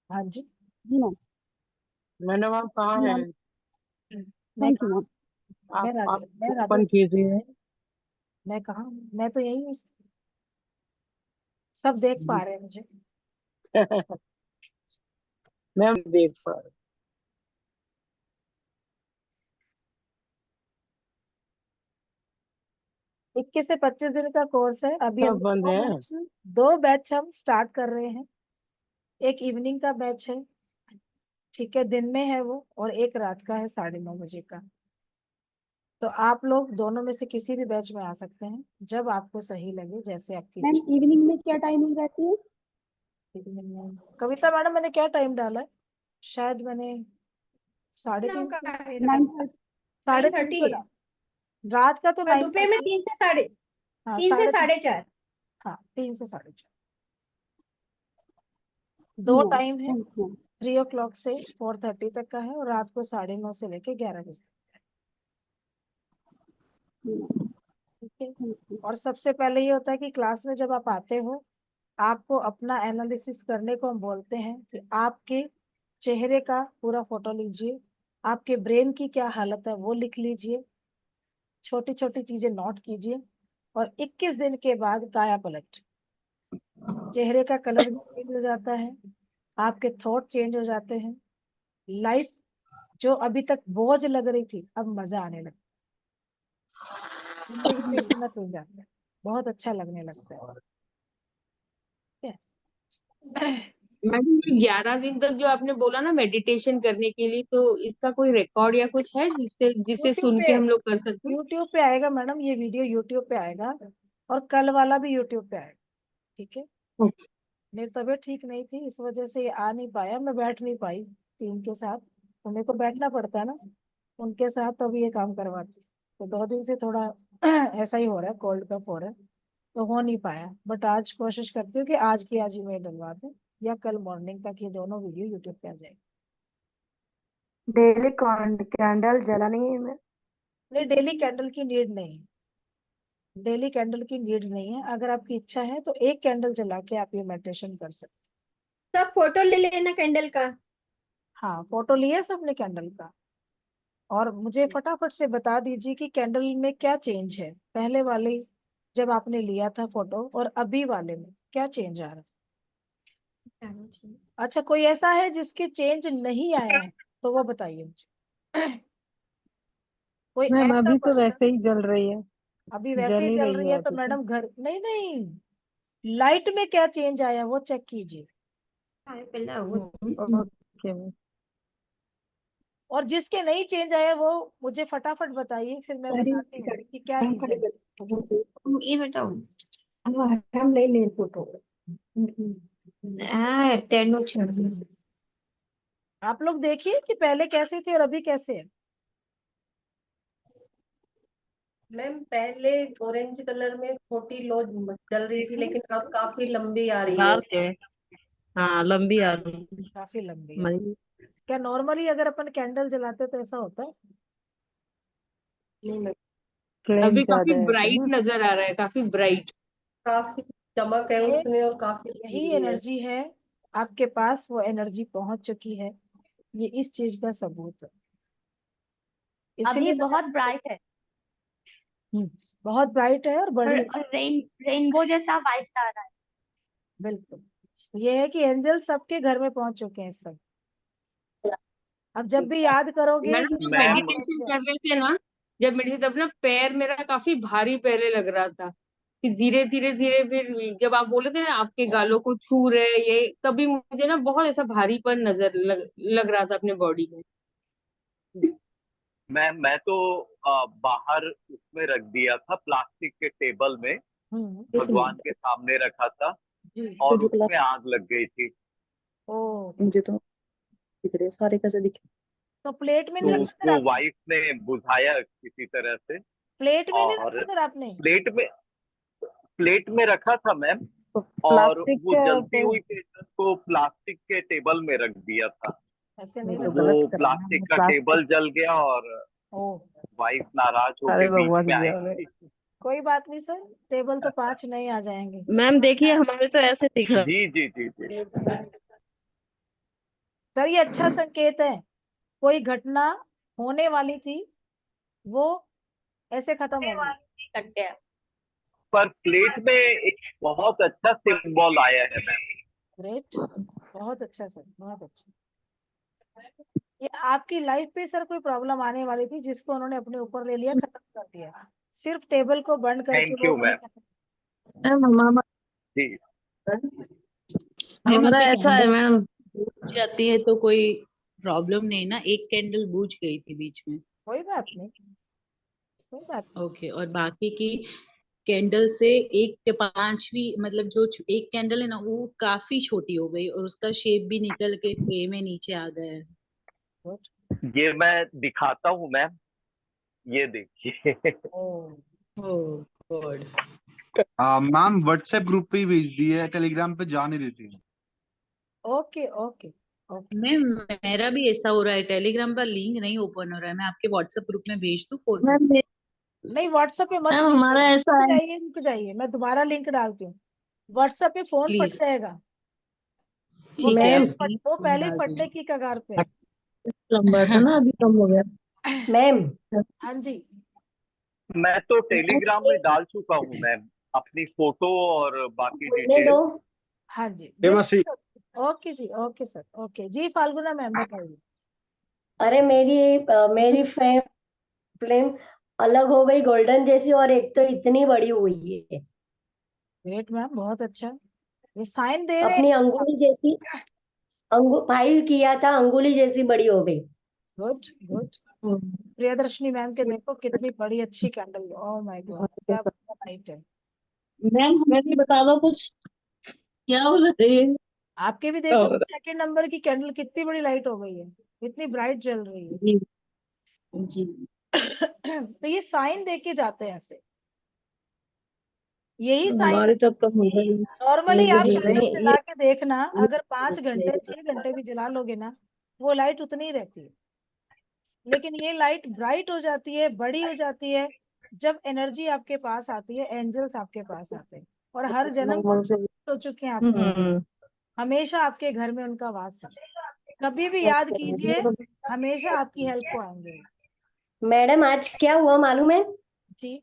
हाँ जी, जी मैम। मैडम आप कहाँ जी हैं? मैम। मैं थैंक यू मैम। आप मैं ओपन राजस्थान। कीजिए। मैं कहाँ हूँ? मैं तो यही हूँ, सब देख पा रहे हैं मुझे। मैम देख पा रहे। 21 से 25 दिन का कोर्स है। अभी हम सब बंद है। 2 बैच हम स्टार्ट कर रहे हैं। एक इवनिंग का बैच है, ठीक है, दिन में है वो, और एक रात का है 9:30 बजे का। तो आप लोग दोनों में से किसी भी बैच में आ सकते हैं, जब आपको सही लगे, जैसे आपकी मैम इच्छा। इवनिंग में क्या टाइमिंग रहती है? कविता मैडम, मैंने क्या टाइम डाला है? शायद मैंने 3:30 का से है 9:30। 3:30 9:30 को है। रात का तो और नाइन दोपहर में थर्टी 3 से 4:30। हाँ, 3 से 4:30। जी दो मैम। टाइम है, थैंक यू मैम। 3 o'clock से 4:30 तक का है, और रात को 9:30 से लेके 11 बजे तक। जी मैम। ठीक है, थैंक यू। और सबसे पहले ये होता है कि क्लास में जब आप आते हो, आपको अपना एनालिसिस करने को हम बोलते हैं कि आपके चेहरे का पूरा फोटो लीजिए, आपके ब्रेन की क्या हालत है वो लिख लीजिए, छोटी छोटी चीजें नोट कीजिए, और 21 दिन के बाद काया पलट, चेहरे का कलर भी चेंज हो जाता है, आपके थॉट चेंज हो जाते हैं। लाइफ जो अभी तक बोझ लग रही थी अब मजा आने लगता है, जिंदगी में हिम्मत हो जाता है, बहुत अच्छा लगने लगता है। ठीक है? मैडम 11 दिन तक जो आपने बोला ना मेडिटेशन करने के लिए, तो इसका कोई रिकॉर्ड या कुछ है जिससे जिसे यूट्यूब सुन पे के हम लोग कर सकते हैं? यूट्यूब पे आएगा मैडम, ये वीडियो यूट्यूब पे आएगा और कल वाला भी यूट्यूब पे आएगा। ठीक है? ओके। मेरी तबीयत ठीक नहीं थी, इस वजह से ये आ नहीं पाया, मैं बैठ नहीं पाई टीम के साथ, तो मेरे को बैठना पड़ता है ना उनके साथ, तभी ये काम करवाती। तो 2 दिन से थोड़ा ऐसा ही हो रहा है, कोल्ड कफ हो रहा है, तो हो नहीं पाया। बट आज कोशिश करती हूँ कि आज की आज ही मैं डलवा दूँ या कल मॉर्निंग तक ये दोनों वीडियो यूट्यूब पे आ जाएगी। डेली कैंडल जलानी है मैं। नहीं, डेली कैंडल की नीड नहीं है, डेली कैंडल की नीड नहीं है। अगर आपकी इच्छा है तो एक कैंडल जला के आप ये मेडिटेशन कर सकते सब फोटो ले लेना कैंडल का। हैं। हाँ, फोटो लिया सबने कैंडल का। और मुझे फटाफट से बता दीजिए कि कैंडल में क्या चेंज है, पहले वाले जब आपने लिया था फोटो और अभी वाले में क्या चेंज आ रहा है। अच्छा, कोई ऐसा है जिसके चेंज नहीं आया है तो वो बताइए मुझे। कोई मैम ऐसा अभी तो पर्सन वैसे ही जल रही है, अभी वैसे जल ही ही चल रही रही है है तो अभी तो। मैडम घर नहीं नहीं, लाइट में क्या चेंज आया वो चेक कीजिए। Okay ma'am. और जिसके नहीं चेंज आया वो मुझे फटाफट बताइए, फिर मैं बताती हूँ कि क्या रीजन। ये बताओ हम ले ले फोटो। तेनू छोड़। आप लोग देखिए कि पहले कैसे थे और अभी कैसे है। मैम पहले ऑरेंज कलर में छोटी लो जल रही थी, लेकिन अब काफी लंबी आ रही है। डार्क है, हाँ लंबी आ रही है। काफी लंबी है। मरी क्या नॉर्मली अगर अपन कैंडल जलाते तो ऐसा होता है? नहीं मैम, फ्लेम अभी काफी ज्यादा है क्या ब्राइट ना? नजर आ रहा है, काफी ब्राइट। काफी चमक है ये उसमें और काफी यही लंबी है। एनर्जी है आपके पास, वो एनर्जी पहुंच चुकी है, ये इस चीज का सबूत है। अभी इसीलिए बहुत ब्राइट है बहुत ब्राइट है और बड़ी। और रेनबो जैसा वाइब्स आ रहा है। बिल्कुल, ये है कि एंजल सबके घर में पहुंच चुके हैं इस सब। अब जब भी याद करोगे मैडम कि जब मैम मेडिटेशन कर रहे थे ना, जब मेडिटेशन, तब ना पैर मेरा काफी भारी पहले लग रहा था, कि धीरे धीरे धीरे फिर जब आप बोले थे ना आपके गालों को छू रहे ये, तभी मुझे ना बहुत ऐसा भारीपन लग रहा था अपने बॉडी में। मैं तो बाहर उसमें रख दिया था, प्लास्टिक के टेबल में, भगवान के सामने रखा था जी। और उसमें आग लग गई थी। ओ, मुझे तो दिख रहे सारे कैसे दिखे। तो प्लेट में नहीं तो रखा सर वो आपने? वाइफ ने बुझाया किसी तरह से। प्लेट में नहीं रखा और सर आपने? प्लेट में रखा था मैम, तो और प्लास्टिक वो जलती पे हुई केसर को प्लास्टिक के टेबल में रख दिया था। ऐसे नहीं तो रखा। गलत वो कर रहे हैं प्लास्टिक का प्लास्टिक। टेबल जल गया और ओ, वाइफ नाराज अरे होके बीच भगवान में आई जी। थी। कोई बात नहीं सर, टेबल तो 5 नहीं आ जाएंगे। मैम देखिए हमारे तो ऐसे दिख रहा जी जी जी जी। सर ये अच्छा संकेत है, कोई घटना होने वाली थी वो ऐसे खत्म हो गई। कट गया। पर प्लेट में एक बहुत अच्छा सिंबल आया है मैम। ग्रेट, बहुत अच्छा सर, बहुत अच्छा। ये आपकी लाइफ पे सर कोई प्रॉब्लम आने वाली थी जिसको उन्होंने अपने ऊपर ले लिया, खत्म कर दिया, सिर्फ टेबल को बंद करके थैंक वो यू वहीं मैम। खत्म। है। जी। हमारा ऐसा है मैम। बुझ जाती है तो कोई प्रॉब्लम नहीं ना, एक कैंडल बुझ गई थी बीच में। कोई बात नहीं, कोई बात नहीं। ओके, और बाकी की कैंडल से एक के पांचवी, मतलब जो एक कैंडल है ना वो काफी छोटी हो गई और उसका शेप भी निकल के ट्रे में नीचे आ गया है। Good. ये मैं दिखाता हूँ मैम, ये देखिए। ओह, ओह गॉड। मैम व्हाट्सएप ग्रुप पे ही भेज दी है, टेलीग्राम पे जा नहीं रही थी। Okay okay okay. मैम मेरा भी ऐसा हो रहा है, टेलीग्राम का लिंक नहीं ओपन हो रहा है। मैं आपके व्हाट्सएप ग्रुप में भेज दूं फोटो? मैम नहीं, व्हाट्सएप पे मत मैम हमारा भेजिए, ऐसा रुक है। जाइए रुक जाइए, मैं दोबारा लिंक डालती हूँ। व्हाट्सएप पे फोन फट प्लीज। जाएगा, वो ठीक है, पहले मैम आप प्लीज वो फोन पहले ही डाल फटने दीजिए। की कगार पे है। लंबा था ना, अभी कम हो गया। मैम हाँ जी, मैं तो टेलीग्राम में डाल चुका हूँ मैम, अपनी फोटो और बाकी बोलने दो। डिटेल। हाँ जी, हे मासी। ओके जी, ओके सर, ओके जी। फाल्गुना मैम बताइए। अरे मेरी फ्लेम अलग हो गई गोल्डन जैसी, और एक तो इतनी बड़ी हुई है, ग्रेट मैम, बहुत अच्छा। ये साइन दे रहे अपनी हैं आप। अंगुली जैसी, भाई किया था अंगुली जैसी बड़ी हो गई। Good good. प्रियदर्शनी मैम के देखो कितनी बड़ी अच्छी कैंडल, ओह माय गॉड, क्या लाइट है। मैम हमें भी बता दो कुछ, क्या हो रहा है? आपके भी देखो सेकंड नंबर की कैंडल कितनी बड़ी लाइट हो गई है, इतनी ब्राइट जल रही है। जी जी। तो ये साइन देके जाते हैं ऐसे, यही साइन हमारे तब का मुझे नॉर्मली आप कैंडल नहीं, जला के देखना, अगर 5 घंटे 6 घंटे भी जला लोगे ना, वो लाइट उतनी ही रहती है। लेकिन ये लाइट ब्राइट हो जाती है, बड़ी हो जाती है, जब एनर्जी आपके पास आती है, एंजल्स आपके पास आते हैं, और हर जन्म हो चुके हैं आपसे, हमेशा आपके घर में उनका वास है। कभी भी याद कीजिए, हमेशा आपकी हेल्प को आएंगे। मैडम आज क्या हुआ मालूम है? जी।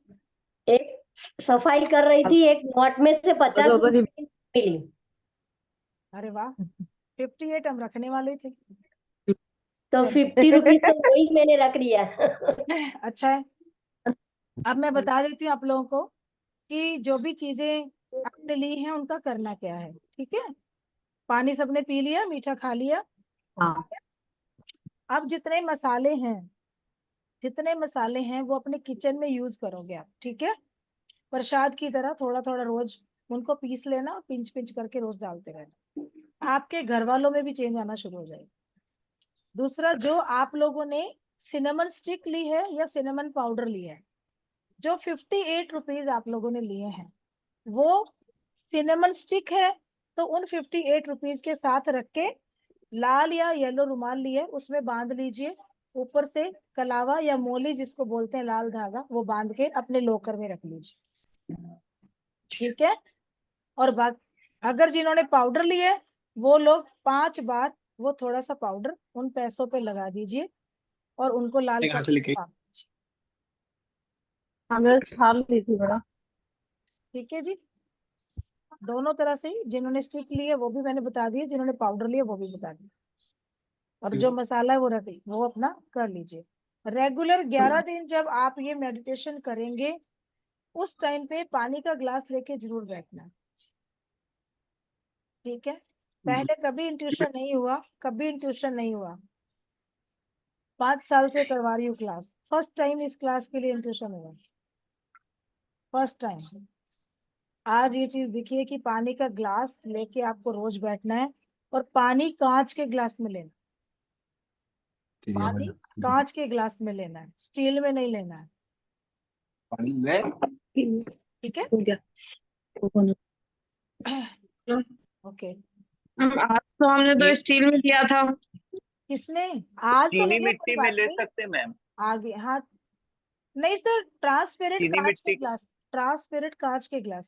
एक सफाई कर रही थी, एक नोट में से 50 रुपए मिली। अरे वाह, 58 हम रखने वाले थे। तो 50 रुपीज तो वही मैंने रख लिया। अच्छा है। अब मैं बता देती हूँ आप लोगों को कि जो भी चीजें आपने ली हैं उनका करना क्या है। ठीक है, पानी सबने पी लिया, मीठा खा लिया। हाँ। अब जितने मसाले हैं वो अपने किचन में यूज करोगे आप। ठीक है, प्रसाद की तरह थोड़ा थोड़ा रोज उनको पीस लेना, पिंच पिंच करके रोज डालते रहना। आपके घर वालों में भी चेंज आना शुरू हो जाएगा। दूसरा, जो आप लोगों ने सिनेमन स्टिक ली है या सिनेमन पाउडर ली है, जो 58 रुपीज आप लोगों ने लिए हैं, वो सिनेमन स्टिक है, तो उन 58 रुपीज के साथ रख के लाल या येलो रुमाल लिए उसमें बांध लीजिए, ऊपर से कलावा या मोली जिसको बोलते हैं लाल धागा, वो बांध के अपने लॉकर में रख लीजिए। ठीक है, और अगर जिन्होंने पाउडर लिए वो लोग 5 बार वो थोड़ा सा पाउडर उन पैसों पे लगा दीजिए और उनको लाल कपड़े। हमें छाल ली थी बड़ा। ठीक है जी, दोनों तरह से, जिन्होंने स्टिक लिए वो भी मैंने बता दिए, जिन्होंने पाउडर लिए वो भी बता दिए, और जो मसाला है वो अपना कर लीजिए। रेगुलर 11 दिन जब आप ये मेडिटेशन करेंगे, उस टाइम पे पानी का ग्लास लेके जरूर बैठना। ठीक है, पहले कभी इंट्यूशन नहीं हुआ, कभी इंट्यूशन नहीं हुआ, 5 साल से करवा रही हूँ क्लास, फर्स्ट टाइम इस क्लास के लिए इंट्यूशन हुआ, फर्स्ट टाइम। आज ये चीज दिखी है कि पानी का ग्लास लेके आपको रोज बैठना है, और पानी कांच के ग्लास में लेना, पानी कांच के ग्लास में लेना है, स्टील में नहीं लेना है। ठीक है, ओके। आज तो हमने तो स्टील में किया था। किसने? आज तो चीनी नहीं है, कोई मिट्टी में बात ले नहीं, सकते मैम? आगे। हाँ, नहीं सर, ट्रांसपेरेंट चीनी कांच के मिट्टी। ग्लास, ट्रांसपेरेंट कांच के ग्लास।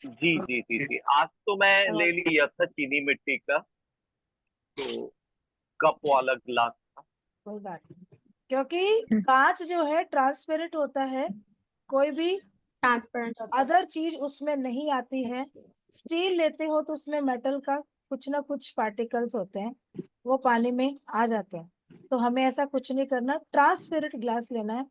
जी जी जी जी, आज तो मैं ले लिया था चीनी मिट्टी का, तो कप वाला ग्लास था। कोई बात नहीं, क्योंकि कांच जो है ट्रांसपेरेंट होता है, कोई भी ट्रांसपेरेंट होता है। अदर चीज उसमें नहीं आती है। स्टील लेते हो तो उसमें मेटल का कुछ ना कुछ पार्टिकल्स होते हैं, वो पानी में आ जाते हैं, तो हमें ऐसा कुछ नहीं करना, ट्रांसपेरेंट ग्लास लेना है,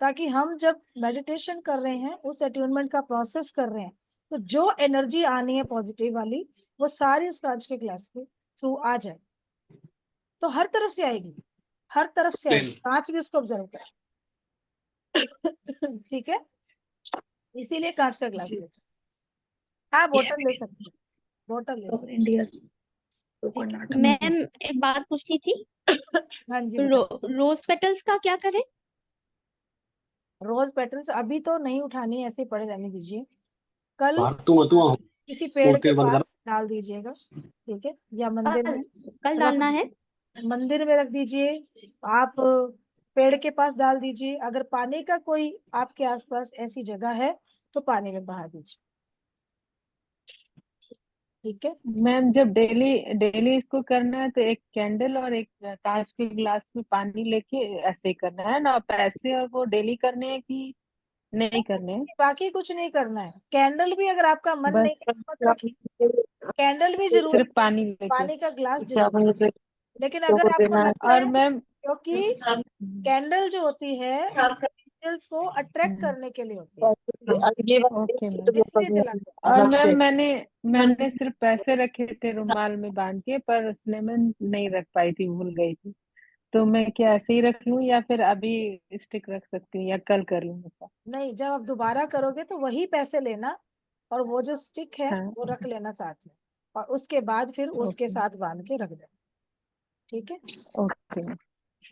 ताकि हम जब मेडिटेशन कर रहे हैं, उस अट्यूनमेंट का प्रोसेस कर रहे हैं, तो जो एनर्जी आनी है पॉजिटिव वाली, वो सारी उस कांच के ग्लास के थ्रू आ जाए। तो हर तरफ से आएगी, हर तरफ से आएगी, कांच भी उसको ऑब्जर्व करे। ठीक है, इसीलिए कांच का ग्लास ले सकते। हाँ, बोतल ले सकते, बोतल ले सकते। मैम एक बात पूछनी थी, हाँ जी, रोज पेटल्स का क्या करें? रोज पेटल्स अभी तो नहीं उठानी, ऐसे पड़े रहने दीजिए, कल किसी पेड़ के पास डाल दीजिएगा। ठीक है, या मंदिर में कल डालना है, मंदिर में रख दीजिए, आप पेड़ के पास डाल दीजिए, अगर पानी का कोई आपके आसपास ऐसी जगह है तो पानी में बहा दीजिए। ठीक है मैम, जब डेली डेली इसको करना है तो एक कैंडल और एक कांच के गिलास में पानी लेके ऐसे ही करना है ना, आप ऐसे, और वो डेली करने हैं कि नहीं करने हैं। बाकी कुछ नहीं करना है। कैंडल भी अगर आपका मन नहीं बस है मत रखिए, कैंडल भी जरूर सिर्फ पानी लेके। पानी का ग्लास जरूर, लेकिन अगर आपको लगता और है, मैम क्योंकि कैंडल जो होती है एंजल्स को अट्रैक्ट करने के लिए होती है, ओके मैम। इसलिए जलाते हैं। और मैम मैंने सिर्फ पैसे रखे थे रुमाल में बांध के, पर स्लेमन नहीं रख पाई थी, भूल गई थी। तो मैं क्या ऐसे ही रख लूं या फिर अभी स्टिक रख सकती हूँ या कल कर लूँ ऐसा? नहीं, जब आप दोबारा करोगे तो वही पैसे लेना और वो जो स्टिक है हाँ वो रख लेना साथ में, और उसके बाद फिर उसके ओके साथ बांध के रख देना। ठीक है, ओके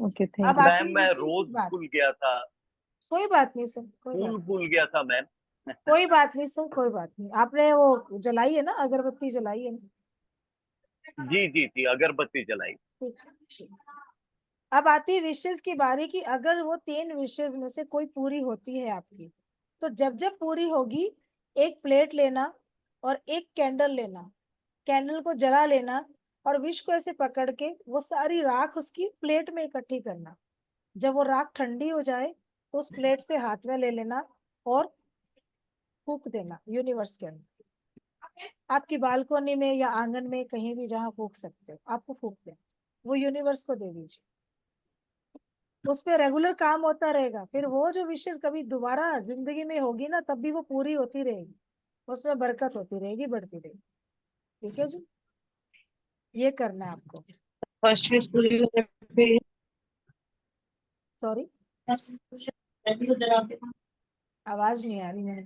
ओके अब थैंक यू। आती मैम है मैं विशेष रोज की बात। भूल गया था, कोई बात नहीं सर, कोई बात फूल भूल गया था मैम। कोई बात नहीं सर, कोई बात नहीं। आपने वो जलाई है ना, अगरबत्ती जलाई है ना? जी जी जी, अगरबत्ती जलाई। ठीक है, ठीक। अब आती है विशेष की बारी की अगर वो 3 विशेष में से कोई पूरी होती है आपकी, तो जब जब पूरी होगी एक प्लेट लेना और एक कैंडल लेना, कैंडल को जला लेना और विश को ऐसे पकड़ के वो सारी राख उसकी प्लेट में इकट्ठी करना। जब वो राख ठंडी हो जाए तो उस प्लेट से हाथ में ले लेना और फूक देना यूनिवर्स के अंदर। आपकी बालकोनी में या आंगन में कहीं भी जहाँ फूक सकते हो आपको फूक देना, वो यूनिवर्स को दे दीजिए। उस पर रेगुलर काम होता रहेगा, फिर वो जो विशेष कभी दोबारा जिंदगी में होगी ना तब भी वो पूरी होती रहेगी, उसमें बरकत होती रहेगी, बढ़ती रहेगी। ठीक है जी, ये करना है आपको। फर्स्ट विश पूरी होने पे सॉरी, आवाज नहीं आ रही मेरे।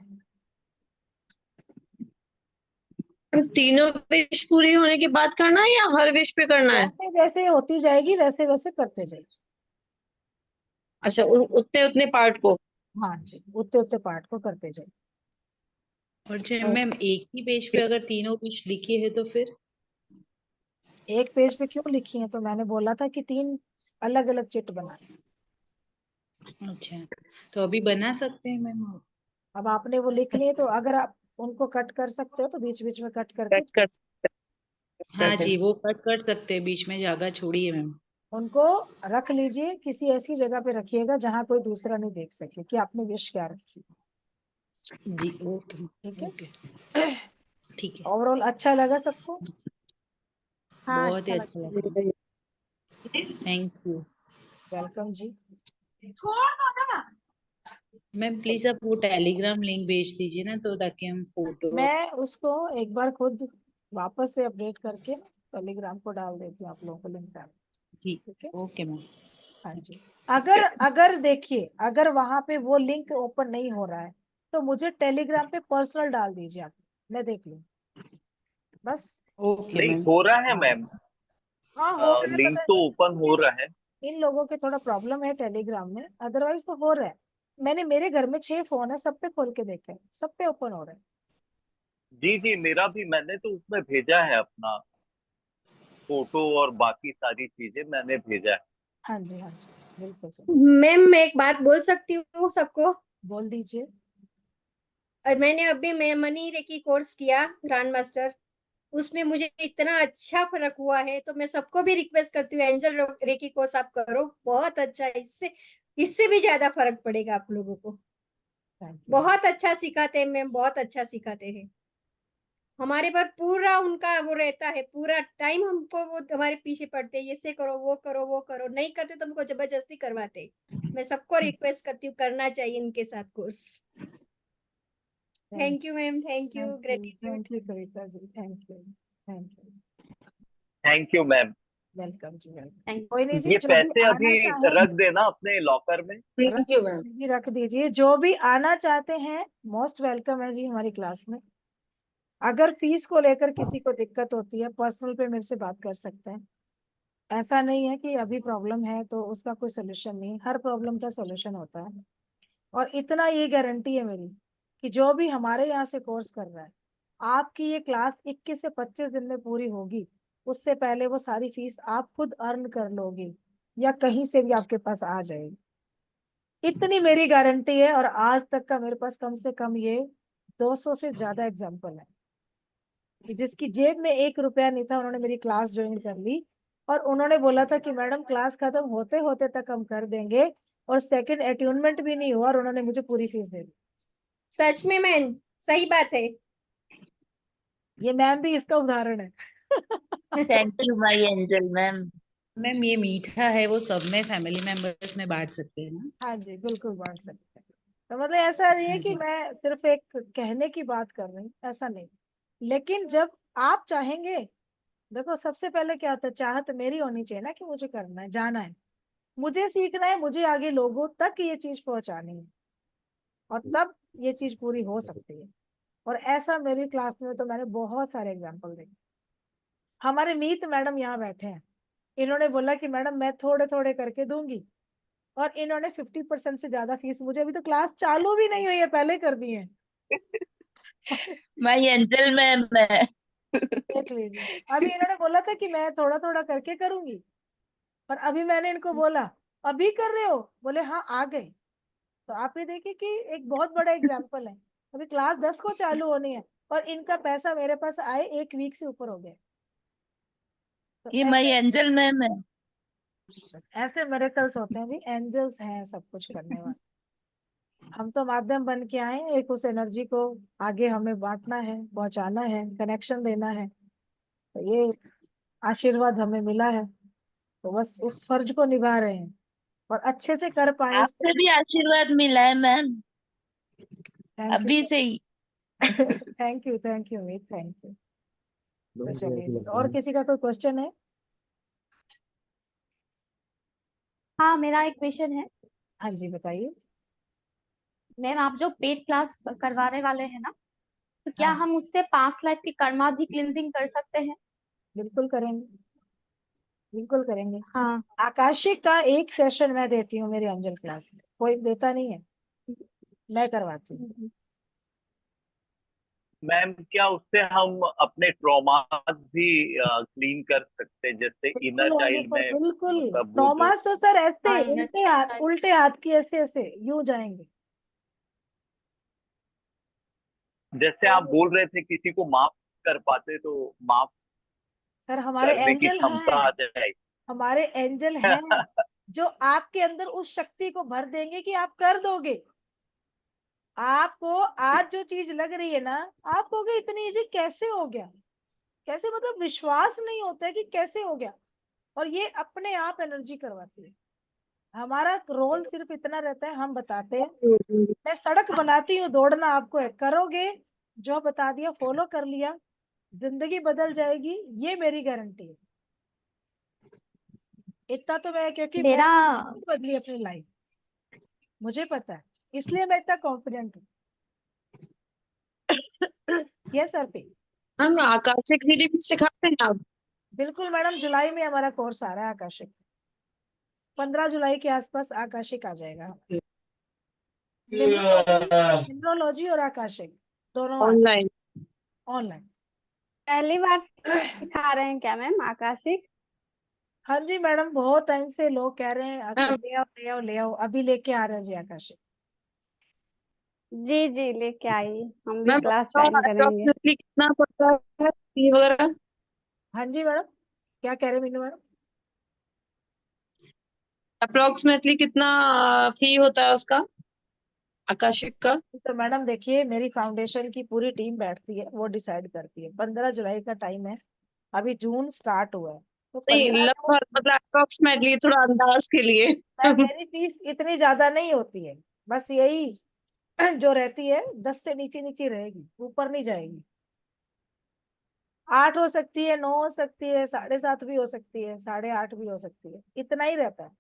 तीनों विश पूरी होने के बाद करना है या हर विश पे करना है? जैसे जैसे होती जाएगी वैसे वैसे करते जाइए। अच्छा, उतने उतने पार्ट को। हाँ जी, उतने उतने पार्ट को करते जाइए। और जब मैम एक ही पेज पे अगर तीनों विश लिखी है तो फिर? एक पेज पे क्यों लिखी है? तो मैंने बोला था कि 3 अलग अलग चिट बना। अच्छा, तो अभी बना सकते हैं मैम? अब आपने वो लिख लिए तो अगर आप उनको कट कर सकते हो तो बीच बीच में कट करके कट कर हाँ जी, वो कट कर सकते हैं, बीच में जगह छोड़िए मैम। उनको रख लीजिए, किसी ऐसी जगह पे रखिएगा जहाँ कोई दूसरा नहीं देख सके कि आपने विश क्या रखी। जी ओके ठीक है, ओके ठीक है। ओवरऑल अच्छा लगा सबको? हाँ बहुत ही अच्छा अच्छा लगा। लगा, थैंक यू वेलकम जी। मैम। प्लीज आप वो टेलीग्राम लिंक भेज दीजिए ना, तो ताकि हम फोटो। मैं उसको एक बार खुद वापस से अपडेट करके टेलीग्राम को डाल देती हूँ आप लोगों को लिंक डाल। ठीक ठीक है, ओके मैम। हाँ जी। अगर अगर देखिए अगर वहां पे वो लिंक ओपन नहीं हो रहा है तो मुझे टेलीग्राम पे पर्सनल डाल दीजिए आप, मैं देख लूँ बस। ओके नहीं मैम। हो रहा है मैम, हाँ हो रहा है, लिंक पता तो नहीं ओपन हो रहा है। इन लोगों के थोड़ा प्रॉब्लम है टेलीग्राम में, अदरवाइज तो हो रहा है। मैंने मेरे घर में 6 फोन है, सब पे खोल के देखा है, सब पे ओपन हो रहा है। जी जी, मेरा भी, मैंने तो उसमें भेजा है अपना फोटो और बाकी सारी चीजें मैंने भेजा है। हाँ जी, हाँ जी, बिल्कुल सर। मैम मैं एक बात बोल सकती हूँ सबको? बोल दीजिए। मैंने अभी मैं मनी रेकी कोर्स किया ग्रैंड मास्टर, उसमें मुझे इतना अच्छा फर्क हुआ है, तो मैं सबको भी रिक्वेस्ट करती हूँ एंजल रेकी कोर्स आप करो, बहुत अच्छा है। इससे इससे भी ज्यादा फर्क पड़ेगा आप लोगों को। बहुत अच्छा सिखाते हैं मैम, बहुत अच्छा सिखाते हैं। हमारे पर पूरा उनका वो रहता है, पूरा टाइम हमको वो हमारे पीछे पड़ते हैं, ऐसे करो वो करो वो करो, नहीं करते तो हमको जबरदस्ती करवाते। मैं सबको रिक्वेस्ट करती हूँ करना चाहिए इनके साथ course. Thank you ma'am, thank you, gratitude. Thank you Kavita ji, thank you, thank you, thank you ma'am. Welcome जी, वेलकम। कोई नहीं जी, ये जो भी पैसे आना अभी चाहे रख देना अपने लॉकर में। Thank you ma'am. जी रख दीजिए, जो भी आना चाहते हैं मोस्ट वेलकम है जी हमारी क्लास में। अगर फीस को लेकर किसी को दिक्कत होती है पर्सनल पे मेरे से बात कर सकते हैं। ऐसा नहीं है कि अभी प्रॉब्लम है तो उसका कोई सोल्यूशन नहीं, हर प्रॉब्लम का सोल्यूशन होता है। और इतना ये गारंटी है मेरी कि जो भी हमारे यहाँ से कोर्स कर रहा है, आपकी ये क्लास 21 से 25 दिन में पूरी होगी, उससे पहले वो सारी फीस आप खुद अर्न कर लोगे या कहीं से भी आपके पास आ जाएगी, इतनी मेरी गारंटी है। और आज तक का मेरे पास कम से कम ये 200 से ज्यादा एग्जाम्पल है कि जिसकी जेब में 1 रुपया नहीं था, उन्होंने मेरी क्लास ज्वाइन कर ली और उन्होंने बोला था कि मैडम क्लास खत्म होते होते तक हम कर देंगे, और सेकंड अट्यूनमेंट भी नहीं हुआ और उन्होंने मुझे पूरी फीस दे दी। सच में मैम, सही बात है। ये मैम भी इसका उदाहरण है। Thank you my angel ma'am. Ma'am ये मीठा है वो सब में फैमिली मेंबर्स में बांट सकते हैं ना? हाँ जी, बिल्कुल बांट सकते हैं। तो मतलब ऐसा नहीं है हाँ कि जी। मैं सिर्फ एक कहने की बात कर रही हूँ, ऐसा नहीं। लेकिन जब आप चाहेंगे, देखो सबसे पहले क्या होता है, चाहत मेरी होनी चाहिए ना कि मुझे करना है, जाना है, मुझे सीखना है, मुझे आगे लोगों तक ये चीज पहुंचानी है, और तब ये चीज पूरी हो सकती है। और ऐसा मेरी क्लास में तो मैंने बहुत सारे एग्जाम्पल देखे। हमारे मीत मैडम यहाँ बैठे हैं, इन्होंने बोला कि मैडम मैं थोड़े थोड़े करके दूंगी, और इन्होंने 50% से ज्यादा फीस, मुझे अभी तो क्लास चालू भी नहीं हुई है, पहले कर दी है। माय एंजल मैम मैं। देख लीजिए, अभी इन्होंने बोला था कि मैं थोड़ा थोड़ा करके करूंगी, और अभी मैंने इनको बोला अभी कर रहे हो, बोले हाँ आ गए। तो आप ये देखिए कि एक बहुत बड़ा एग्जाम्पल है। अभी क्लास 10 को चालू होनी है, और इनका पैसा मेरे पास आए 1 वीक से ऊपर हो गया। तो ये माय ऐसे एंजल मैम है। ऐसे मिरेकल्स होते हैं, भी एंजल्स हैं सब कुछ करने वाले। हम तो माध्यम बन के आए हैं, एक उस एनर्जी को आगे हमें बांटना है, पहुंचाना है, कनेक्शन देना है। तो ये आशीर्वाद हमें मिला है, तो बस उस फर्ज को निभा रहे हैं, और अच्छे से कर पाए उसको। आपसे भी आशीर्वाद मिला है मैम, थैंक अभी यू। से ही। Thank you, thank you Meet, thank you. तो चलिए जी, और किसी का कोई क्वेश्चन है? हाँ, मेरा एक क्वेश्चन है। हाँ जी, बताइए। मैम, आप जो पेड क्लास करवाने वाले हैं ना, तो क्या हाँ, हम उससे 5 लाख की कर्मा भी क्लिनजिंग कर सकते हैं? बिल्कुल करेंगे, बिल्कुल करेंगे। हाँ। आकाशिक का एक सेशन मैं देती हूँ मेरी एंजल क्लास में, कोई देता नहीं है, मैं करवाती हूँ। मैम क्या उससे हम अपने ट्रॉमास भी क्लीन कर सकते हैं, जैसे बिल्कुल इनर होंगे चाइल्ड सर, में, बिल्कुल। मतलब वो जो, ट्रॉमास तो सर ऐसे हाँ, इनर उल्टे हाथ की ऐसे ऐसे यूं जाएंगे। जैसे आप तो बोल रहे थे किसी को माफ कर पाते, तो माफ सर हमारे करने की एंजल क्षमता हैं, आ जाएगी। हमारे एंजल हैं, जो आपके अंदर उस शक्ति को भर देंगे कि आप कर दोगे। आपको आज जो चीज लग रही है ना, आप कहोगे इतनी इजी कैसे हो गया, कैसे, मतलब विश्वास नहीं होता है कि कैसे हो गया। और ये अपने आप एनर्जी करवाती है। हमारा रोल सिर्फ इतना रहता है, हम बताते हैं, मैं सड़क बनाती हूँ, दौड़ना आपको है, करोगे जो बता दिया, फॉलो कर लिया, जिंदगी बदल जाएगी, ये मेरी गारंटी है। इतना तो मैं, क्योंकि मेरा मैं बदली अपनी लाइफ, मुझे पता है, इसलिए मैं इतना कॉन्फिडेंट हूँ। यस सर पे। हम आकाशिक रीडिंग सिखाते हैं आप? बिल्कुल मैडम, जुलाई में हमारा कोर्स आ रहा है आकाशिक, 15 जुलाई के आसपास आकाशिक आ जाएगा। न्यूमरोलॉजी और आकाशिक दोनों ऑनलाइन? ऑनलाइन। पहली बार सिखा रहे हैं क्या मैम आकाशिक? हाँ जी मैडम, बहुत टाइम से लोग कह रहे हैं ले आओ ले आओ ले आओ, अभी लेके आ रहे हैं जी आकाशिक। जी जी, लेके आई, हम भी मैम क्लास ज्वाइन करेंगे। अप्रोक्सीमेटली कितना पड़ता है फी वगैरह? हाँ जी मैडम, क्या कह रहे हैं मीनू मैडम? अप्रोक्सीमेटली कितना फी होता है उसका, आकाशिक का? तो मैडम देखिए, मेरी फाउंडेशन की पूरी टीम बैठती है, वो डिसाइड करती है। 15 जुलाई का टाइम है, अभी जून स्टार्ट हुआ है, तो नहीं 15 जून। लगभग, मतलब अप्रोक्सीमेटली थोड़ा अंदाज के लिए। मैम मेरी फीस इतनी ज्यादा नहीं होती है, बस यही जो रहती है 10 से नीचे नीचे रहेगी, ऊपर नहीं जाएगी। 8 हो सकती है, 9 हो सकती है, 7.5 भी हो सकती है, 8.5 भी हो सकती है, इतना ही रहता है।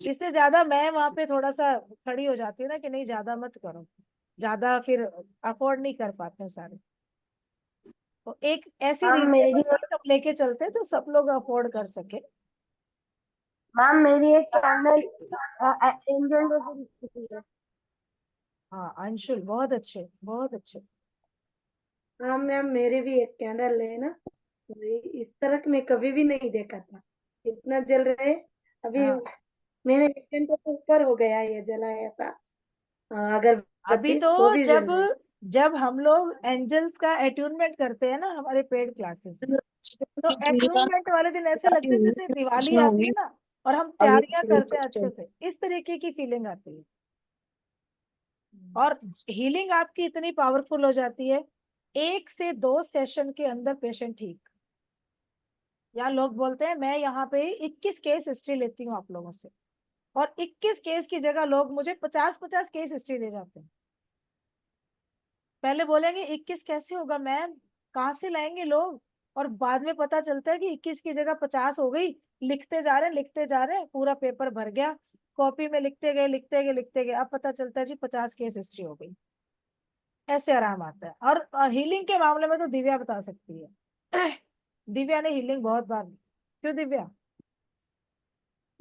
इससे ज्यादा मैं वहां पे थोड़ा सा खड़ी हो जाती है ना, कि नहीं ज्यादा मत करो, ज्यादा फिर अफोर्ड नहीं कर पाते हैं सारे। तो एक ऐसी मैम मेरी रीजनेबल सब लेके चलते हैं, तो सब लोग अफोर्ड कर सके। मैम मेरी एक कैंडल एंजल है। हाँ अंशुल, बहुत अच्छे, बहुत अच्छे। हाँ मैम, मेरे भी एक कैंडल है ना, इस तरह मैं कभी भी नहीं देखा था, इतना जल रहे। अभी हाँ मैंने 1 घंटे से ऊपर हो गया ये जलाया था। अगर अभी तो वो भी जब जल रहे। जब हम लोग एंजल्स का अट्यूनमेंट करते हैं ना हमारे पेड क्लासेस, तो अट्यूनमेंट वाले दिन ऐसे लगता है जैसे दिवाली आती है ना, और हम तैयारियां करते हैं अच्छे से, इस तरीके की फीलिंग आती है। और हीलिंग आपकी इतनी पावरफुल हो जाती है, 1 से 2 सेशन के अंदर पेशेंट ठीक। या लोग बोलते हैं मैं यहाँ पे 21 केस हिस्ट्री लेती हूँ आप लोगों से, और 21 केस की जगह लोग मुझे 50-50 केस हिस्ट्री दे जाते हैं। पहले बोलेंगे 21 कैसे होगा मैम, कहाँ से लाएंगे लोग, और बाद में पता चलता है कि 21 की जगह 50 हो गई। लिखते जा रहे हैं लिखते जा रहे हैं, पूरा पेपर भर गया, कॉपी में लिखते गए लिखते गए लिखते गए, अब पता चलता है जी 50 केस हिस्ट्री हो गई। ऐसे आराम आता है। और हीलिंग के मामले में तो दिव्या बता सकती है। दिव्या ने हीलिंग बहुत बार की। क्यों दिव्या?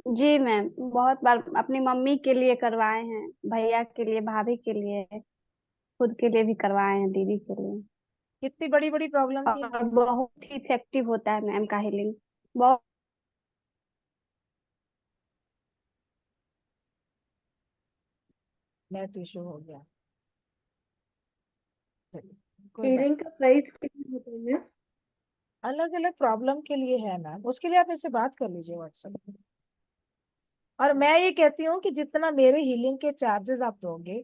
जी मैम, बहुत बार अपनी मम्मी के लिए करवाए हैं, भैया के लिए, भाभी के लिए, खुद के लिए भी करवाए हैं, दीदी के लिए। कितनी बड़ी बड़ी प्रॉब्लम की और बहुत ही इफेक्टिव होता है मैम का हीलिंग। बहुत नेट इशू हो गया। चलिए, कोई बात हीलिंग का प्राइस कितना होता है मैम? अलग अलग प्रॉब्लम के लिए है मैम, उसके लिए आप इनसे बात कर लीजिए व्हाट्सएप पे। और मैं ये कहती हूँ कि जितना मेरे हीलिंग के चार्जेस आप दोगे,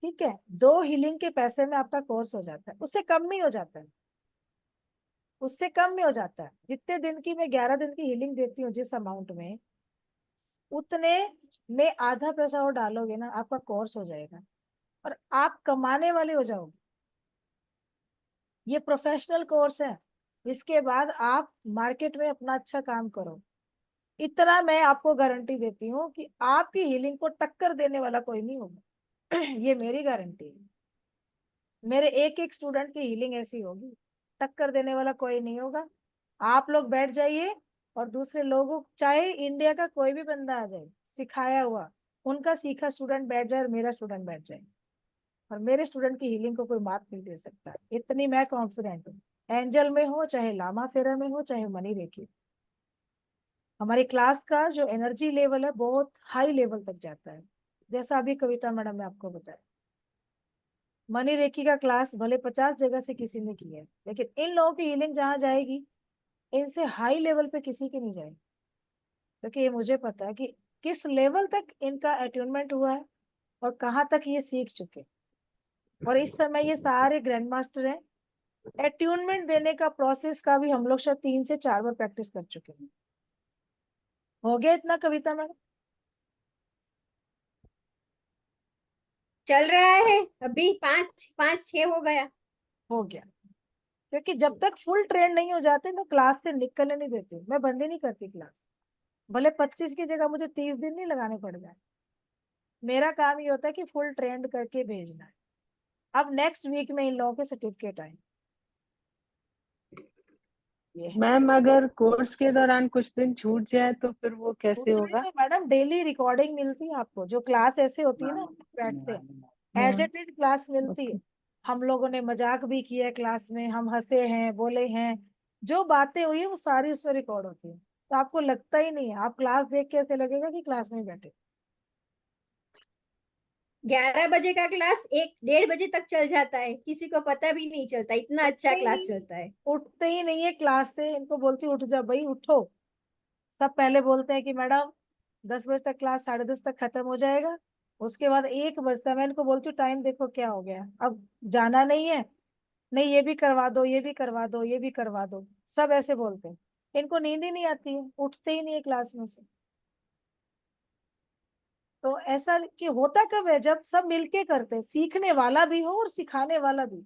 ठीक है, 2 हीलिंग के पैसे में आपका कोर्स हो जाता है, उससे कम नहीं हो जाता है, उससे कम में हो जाता है। जितने दिन की मैं 11 दिन की हीलिंग देती हूँ जिस अमाउंट में, उतने में आधा पैसा और डालोगे ना, आपका कोर्स हो जाएगा और आप कमाने वाले हो जाओगे। ये प्रोफेशनल कोर्स है, इसके बाद आप मार्केट में अपना अच्छा काम करो। इतना मैं आपको गारंटी देती हूँ कि आपकी हीलिंग को टक्कर देने वाला कोई नहीं होगा। ये मेरी गारंटी है। मेरे एक एक स्टूडेंट की हीलिंग ऐसी होगी, टक्कर देने वाला कोई नहीं होगा। आप लोग बैठ जाइए और दूसरे लोगों, चाहे इंडिया का कोई भी बंदा आ जाए सिखाया हुआ, उनका सीखा स्टूडेंट बैठ जाए और मेरा स्टूडेंट बैठ जाए, और मेरे स्टूडेंट की हीलिंग को कोई मात नहीं दे सकता। इतनी मैं कॉन्फिडेंट हूँ। एंजल में हो, चाहे लामा फेरा में हो, चाहे मनी रेखी। हमारी क्लास का जो एनर्जी लेवल है बहुत हाई लेवल तक जाता है, जैसा अभी कविता मैडम ने आपको बताया। मनी रेखी का क्लास भले 50 जगह से किसी ने किया है, लेकिन इन लोगों की हीलिंग जहां जाएगी, इनसे हाई लेवल पे किसी की नहीं जाएगी, क्योंकि ये मुझे पता है कि किस लेवल तक इनका अट्यूनमेंट हुआ है और कहाँ तक ये सीख चुके। और इस समय ये सारे ग्रैंड मास्टर हैं। अट्यूनमेंट देने का प्रोसेस का भी हम लोग शायद 3 से 4 बार प्रैक्टिस कर चुके हैं। हो गया इतना कविता मैडम? चल रहा है अभी 5-6 हो गया। हो गया, क्योंकि जब तक फुल ट्रेन नहीं हो जाते मैं क्लास से निकलने नहीं देती, मैं बंद ही नहीं करती क्लास। भले 25 की जगह मुझे 30 दिन नहीं लगाने पड़ जाए, मेरा काम ये होता है कि फुल ट्रेंड करके भेजना है। अब नेक्स्ट वीक में इन लोगों के सर्टिफिकेट आए। मैम अगर कोर्स के दौरान कुछ दिन छूट जाए तो फिर वो कैसे होगा? तो मैडम डेली रिकॉर्डिंग मिलती है आपको, जो क्लास ऐसे होती है ना, बैठते हैं एज इट इज क्लास मिलती है। हम लोगों ने मजाक भी किया है क्लास में, हम हंसे हैं, बोले हैं, जो बातें हुई है वो सारी उसमें रिकॉर्ड होती है। तो आपको लगता ही नहीं है, आप क्लास देख के ऐसे लगेगा कि क्लास में बैठे। 11 बजे का क्लास 1-1:30 बजे तक चल जाता है, किसी को पता भी नहीं चलता, इतना अच्छा क्लास चलता है। उठते ही नहीं है क्लास से, इनको बोलती उठ जा भाई उठो। सब पहले बोलते हैं कि मैडम 10 बजे तक क्लास 10:30 तक खत्म हो जाएगा, उसके बाद 1 बजता है। मैं इनको बोलती हूँ टाइम देखो क्या हो गया, अब जाना नहीं है, नहीं ये भी करवा दो, ये भी करवा दो, ये भी करवा दो। सब ऐसे बोलते हैं, इनको नींद ही नहीं आती है, उठते ही नहीं है क्लास में से। तो ऐसा कि होता कब है, जब सब मिलके करते हैं, सीखने वाला भी हो और सिखाने वाला भी।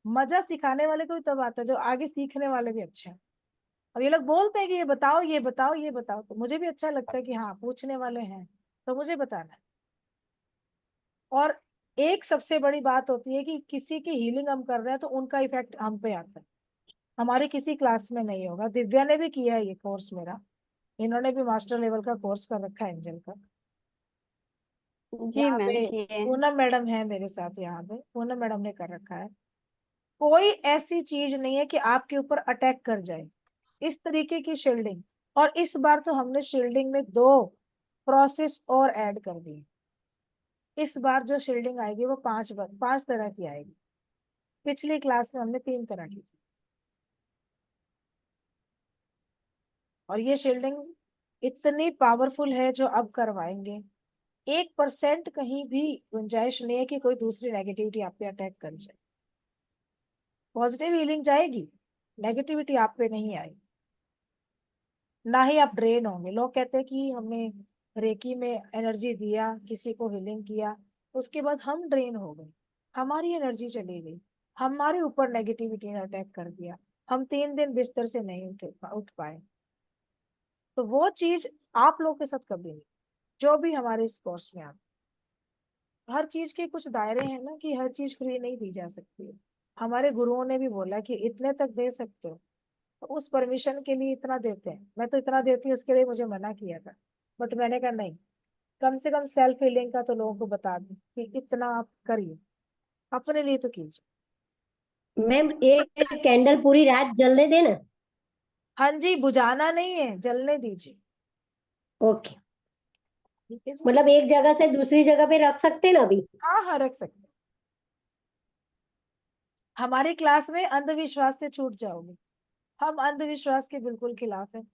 मजा सिखाने वाले को भी तब आता है जब आगे सीखने वाले भी अच्छे हैं। अब ये लोग बोलते हैं कि ये बताओ ये बताओ ये बताओ, तो मुझे भी अच्छा लगता है कि हाँ पूछने वाले हैं तो मुझे बताना है। और एक सबसे बड़ी बात होती है कि किसी की हीलिंग हम कर रहे हैं तो उनका इफेक्ट हम पे आता है, हमारी किसी क्लास में नहीं होगा। दिव्या ने भी किया है ये कोर्स मेरा, इन्होंने भी मास्टर लेवल का कोर्स कर रखा है एंजल का। जी यहाँ मैम पे किए। पूनम मैडम है मेरे साथ, यहाँ पे पूनम मैडम ने कर रखा है। कोई ऐसी चीज नहीं है कि आपके ऊपर अटैक कर जाए, इस तरीके की शील्डिंग। और इस बार तो हमने शील्डिंग में 2 प्रोसेस और ऐड कर दी। इस बार जो शील्डिंग आएगी वो 5 तरह की आएगी। पिछली क्लास में हमने 3 तरह की थी। और ये शील्डिंग इतनी पावरफुल है जो अब करवाएंगे, 1% कहीं भी गुंजाइश नहीं है कि कोई दूसरी नेगेटिविटी आप पे अटैक कर जाए। पॉजिटिव हीलिंग जाएगी, नेगेटिविटी आप पे नहीं आएगी, ना ही आप ड्रेन होंगे। लोग कहते हैं कि हमने रेकी में एनर्जी दिया, किसी को हीलिंग किया, उसके बाद हम ड्रेन हो गए, हमारी एनर्जी चली गई, हमारे ऊपर नेगेटिविटी ने अटैक कर दिया, हम 3 दिन बिस्तर से नहीं उठ पाए। तो वो चीज आप लोग के साथ कभी नहीं, जो भी हमारे इस कोर्स में आते। हर चीज के कुछ दायरे हैं ना, कि हर चीज फ्री नहीं दी जा सकती है। हमारे गुरुओं ने भी बोला कि इतने तक दे सकते हो, तो उस परमिशन के लिए इतना देते हैं। मैं तो इतना देती हूँ, उसके लिए मुझे मना किया था, बट मैंने कहा नहीं, कम से कम सेल्फ हीलिंग का तो लोगों को बता दें कि इतना आप करिए, अपने लिए तो कीजिए। मैम एक कैंडल पूरी रात जलने देना। हाँ जी, बुझाना नहीं है, जलने दीजिए। ओके, ठीक है जी। मतलब एक जगह से दूसरी जगह पे रख सकते हैं ना अभी? हाँ हाँ, रख सकते हैं। हमारी क्लास में अंधविश्वास से छूट जाओगे। हम अंधविश्वास के बिल्कुल खिलाफ हैं।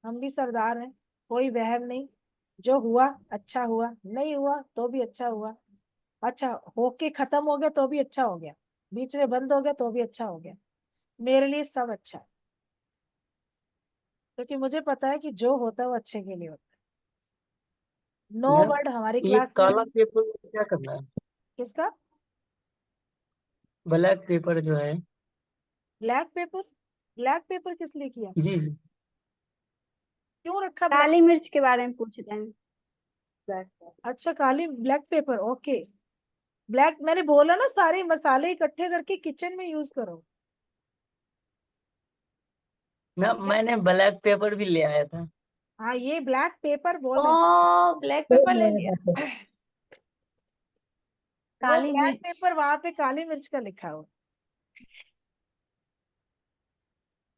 हम भी सरदार हैं, कोई वहम नहीं। जो हुआ अच्छा हुआ, नहीं हुआ तो भी अच्छा हुआ, अच्छा होके खत्म हो गया तो भी अच्छा हो गया, बीच में बंद हो गया तो भी अच्छा हो गया। मेरे लिए सब अच्छा है, क्योंकि मुझे पता है कि जो होता है वो अच्छे के लिए होता है। नो मैम वर्ड हमारी ये क्लास में। काला पेपर क्या करना है? किसका? ब्लैक पेपर जो है। Black pepper? ब्लैक पेपर किस लिए किया, जी जी। क्यों रखा ब्लैक? काली मिर्च के बारे में पूछ रहे हैं। अच्छा, काली ब्लैक पेपर, ओके। ब्लैक, मैंने बोला ना, सारे मसाले इकट्ठे करके किचन में यूज करो। मैम मैंने ब्लैक पेपर भी ले आया था। हाँ, ये ब्लैक पेपर बोल रहे हैं। ओ ब्लैक पेपर ले लिया। वो काली ब्लैक मिर्च। पेपर वहां पे काली मिर्च का लिखा हो।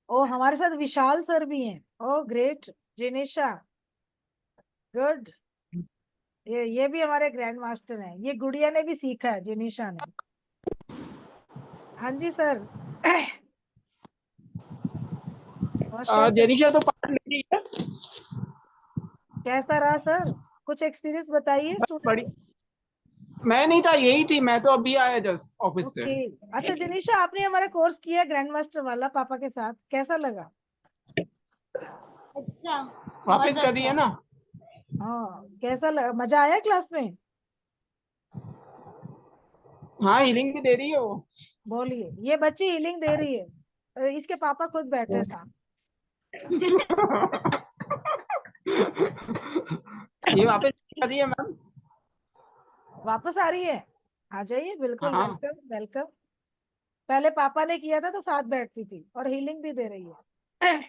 ओ, हमारे साथ विशाल सर भी हैं। ओ ग्रेट, जिनेशा, गुड। ये भी हमारे ग्रैंड मास्टर हैं। ये गुड़िया ने भी सीखा है, जिनेशा ने। हाँ जी सर। नमस्कार सर। जेनिशा तो पार्ट ले रही है। कैसा रहा सर? कुछ एक्सपीरियंस बताइए स्टूडेंट बड़ी, को। मैं नहीं था, यही थी। मैं तो अभी आया जस्ट ऑफिस से। ओके, अच्छा जिनेशा, आपने हमारा कोर्स किया ग्रैंड मास्टर वाला पापा के साथ, कैसा लगा? अच्छा, वापस कर रही है ना? हाँ, कैसा लगा? मजा आया क्लास में? हाँ, हीलिंग भी दे रही है वो। बोलिए, ये बच्ची हीलिंग दे रही है, इसके पापा खुद बैठे हैं साथ। ये वापस कर रही है मैम। वापस आ रही है? आ जाइए, बिल्कुल हाँ। Welcome welcome. पहले पापा ने किया था तो साथ बैठती थी, और हीलिंग भी दे रही है।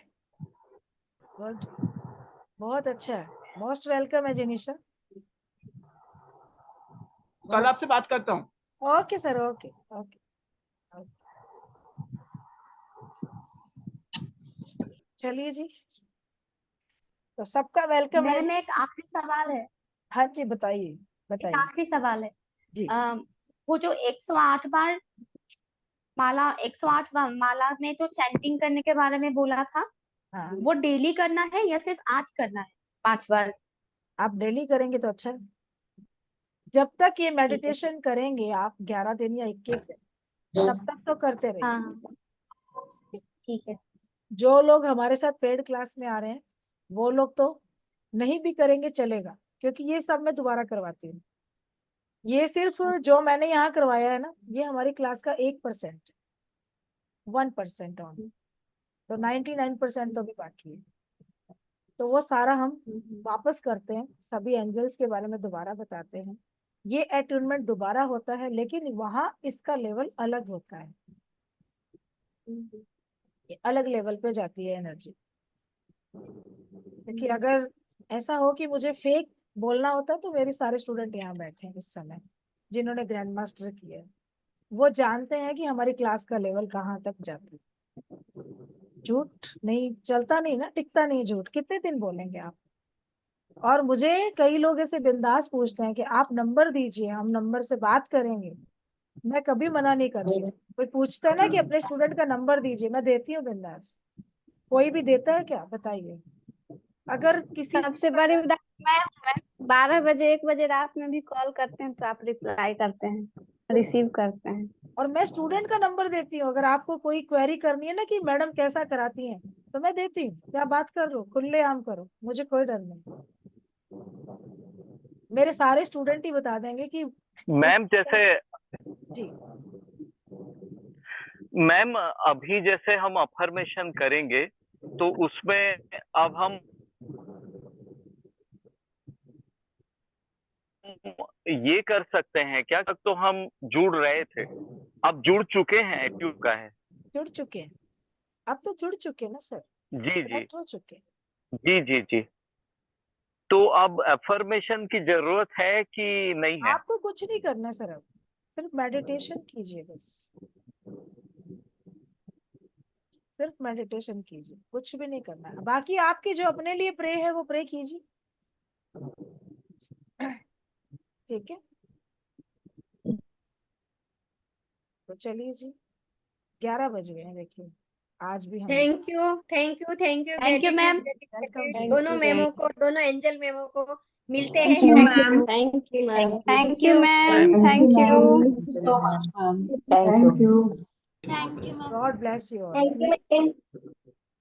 गुड, बहुत अच्छा है। मोस्ट वेलकम है जिनिशा। कल आपसे बात करता हूँ। Okay sir, okay okay. चलिए जी, तो सबका वेलकम है मैम जी। एक आखिरी सवाल है। हाँ जी, बताइए एक बताइए। आखिरी सवाल है। जी। वो जो 108 बार माला, 108 माला में जो चैंटिंग करने के बारे में बोला था, हाँ, वो डेली करना है या सिर्फ आज करना है 5 बार? आप डेली करेंगे तो अच्छा है। जब तक ये ठीक है। मेडिटेशन करेंगे आप 11 दिन या 21 दिन, तब तक तो करते रहिए। हाँ ठीक है। जो लोग हमारे साथ पेड क्लास में आ रहे हैं, वो लोग तो नहीं भी करेंगे चलेगा, क्योंकि ये सब मैं दोबारा करवाती हूँ। ये सिर्फ जो मैंने यहाँ करवाया है ना, ये हमारी क्लास का 1%, 1% ऑन, तो 99% तो भी बाकी है। तो वो सारा हम वापस करते हैं, सभी एंजल्स के बारे में दोबारा बताते हैं। ये अटूनमेंट दोबारा होता है, लेकिन वहां इसका लेवल अलग होता है, ये अलग लेवल पे जाती है एनर्जी। क्योंकि अगर ऐसा हो कि मुझे फेक बोलना होता, तो मेरे सारे स्टूडेंट यहाँ बैठे हैं इस समय, जिन्होंने ग्रैंड मास्टर किया है। वो जानते हैं कि हमारी क्लास का लेवल कहाँ तक जाती है। झूठ नहीं चलता, नहीं ना, टिकता नहीं झूठ, कितने दिन बोलेंगे आप? और मुझे कई लोग ऐसे बिंदास पूछते हैं कि आप नंबर दीजिए, हम नंबर से बात करेंगे। मैं कभी मना नहीं करती। कोई पूछता है ना कि अपने स्टूडेंट का नंबर दीजिए, मैं देती हूँ बिंदास। कोई भी देता है क्या, बताइए? अगर किसी सबसे बड़ी मैम 12 बजे 1 बजे रात में भी कॉल करते हैं तो आप रिप्लाई करते हैं, रिसीव करते हैं। और मैं स्टूडेंट का नंबर देती हूँ, अगर आपको कोई क्वेरी करनी है ना कि मैडम कैसा कराती हैं तो मैं देती हूँ, क्या बात कर लो, खुले आम करो, मुझे कोई डर नहीं। मेरे सारे स्टूडेंट ही बता देंगे कि मैम जैसे जी मैम अभी जैसे हम अफर्मेशन करेंगे तो उसमें अब हम ये कर सकते हैं क्या, तो हम जुड़ रहे थे, अब जुड़ चुके हैं, एटीट्यूड का है। जुड़ चुके हैं, अब तो जुड़ चुके हैं ना सर, जी जी कनेक्ट हो चुके हैं। जी जी जी। तो अब अफर्मेशन की जरूरत है कि नहीं है? आपको कुछ नहीं करना सर, अब सिर्फ मेडिटेशन कीजिए, बस सिर्फ मेडिटेशन कीजिए, कुछ भी नहीं करना है। बाकी आपके जो अपने लिए प्रे है वो प्रे कीजिए, ठीक है। तो चलिए जी, 11 बज गए हैं, देखिए आज भी हम thank you thank you thank you Thank you, ma'am. दोनों मेमो को, दोनों एंजल मेमो को मिलते हैं। Thank you, ma'am. Thank you, ma'am. Thank you ma'am, thank you. Thank you so much, ma'am. Thank you. God bless you all. Thank you.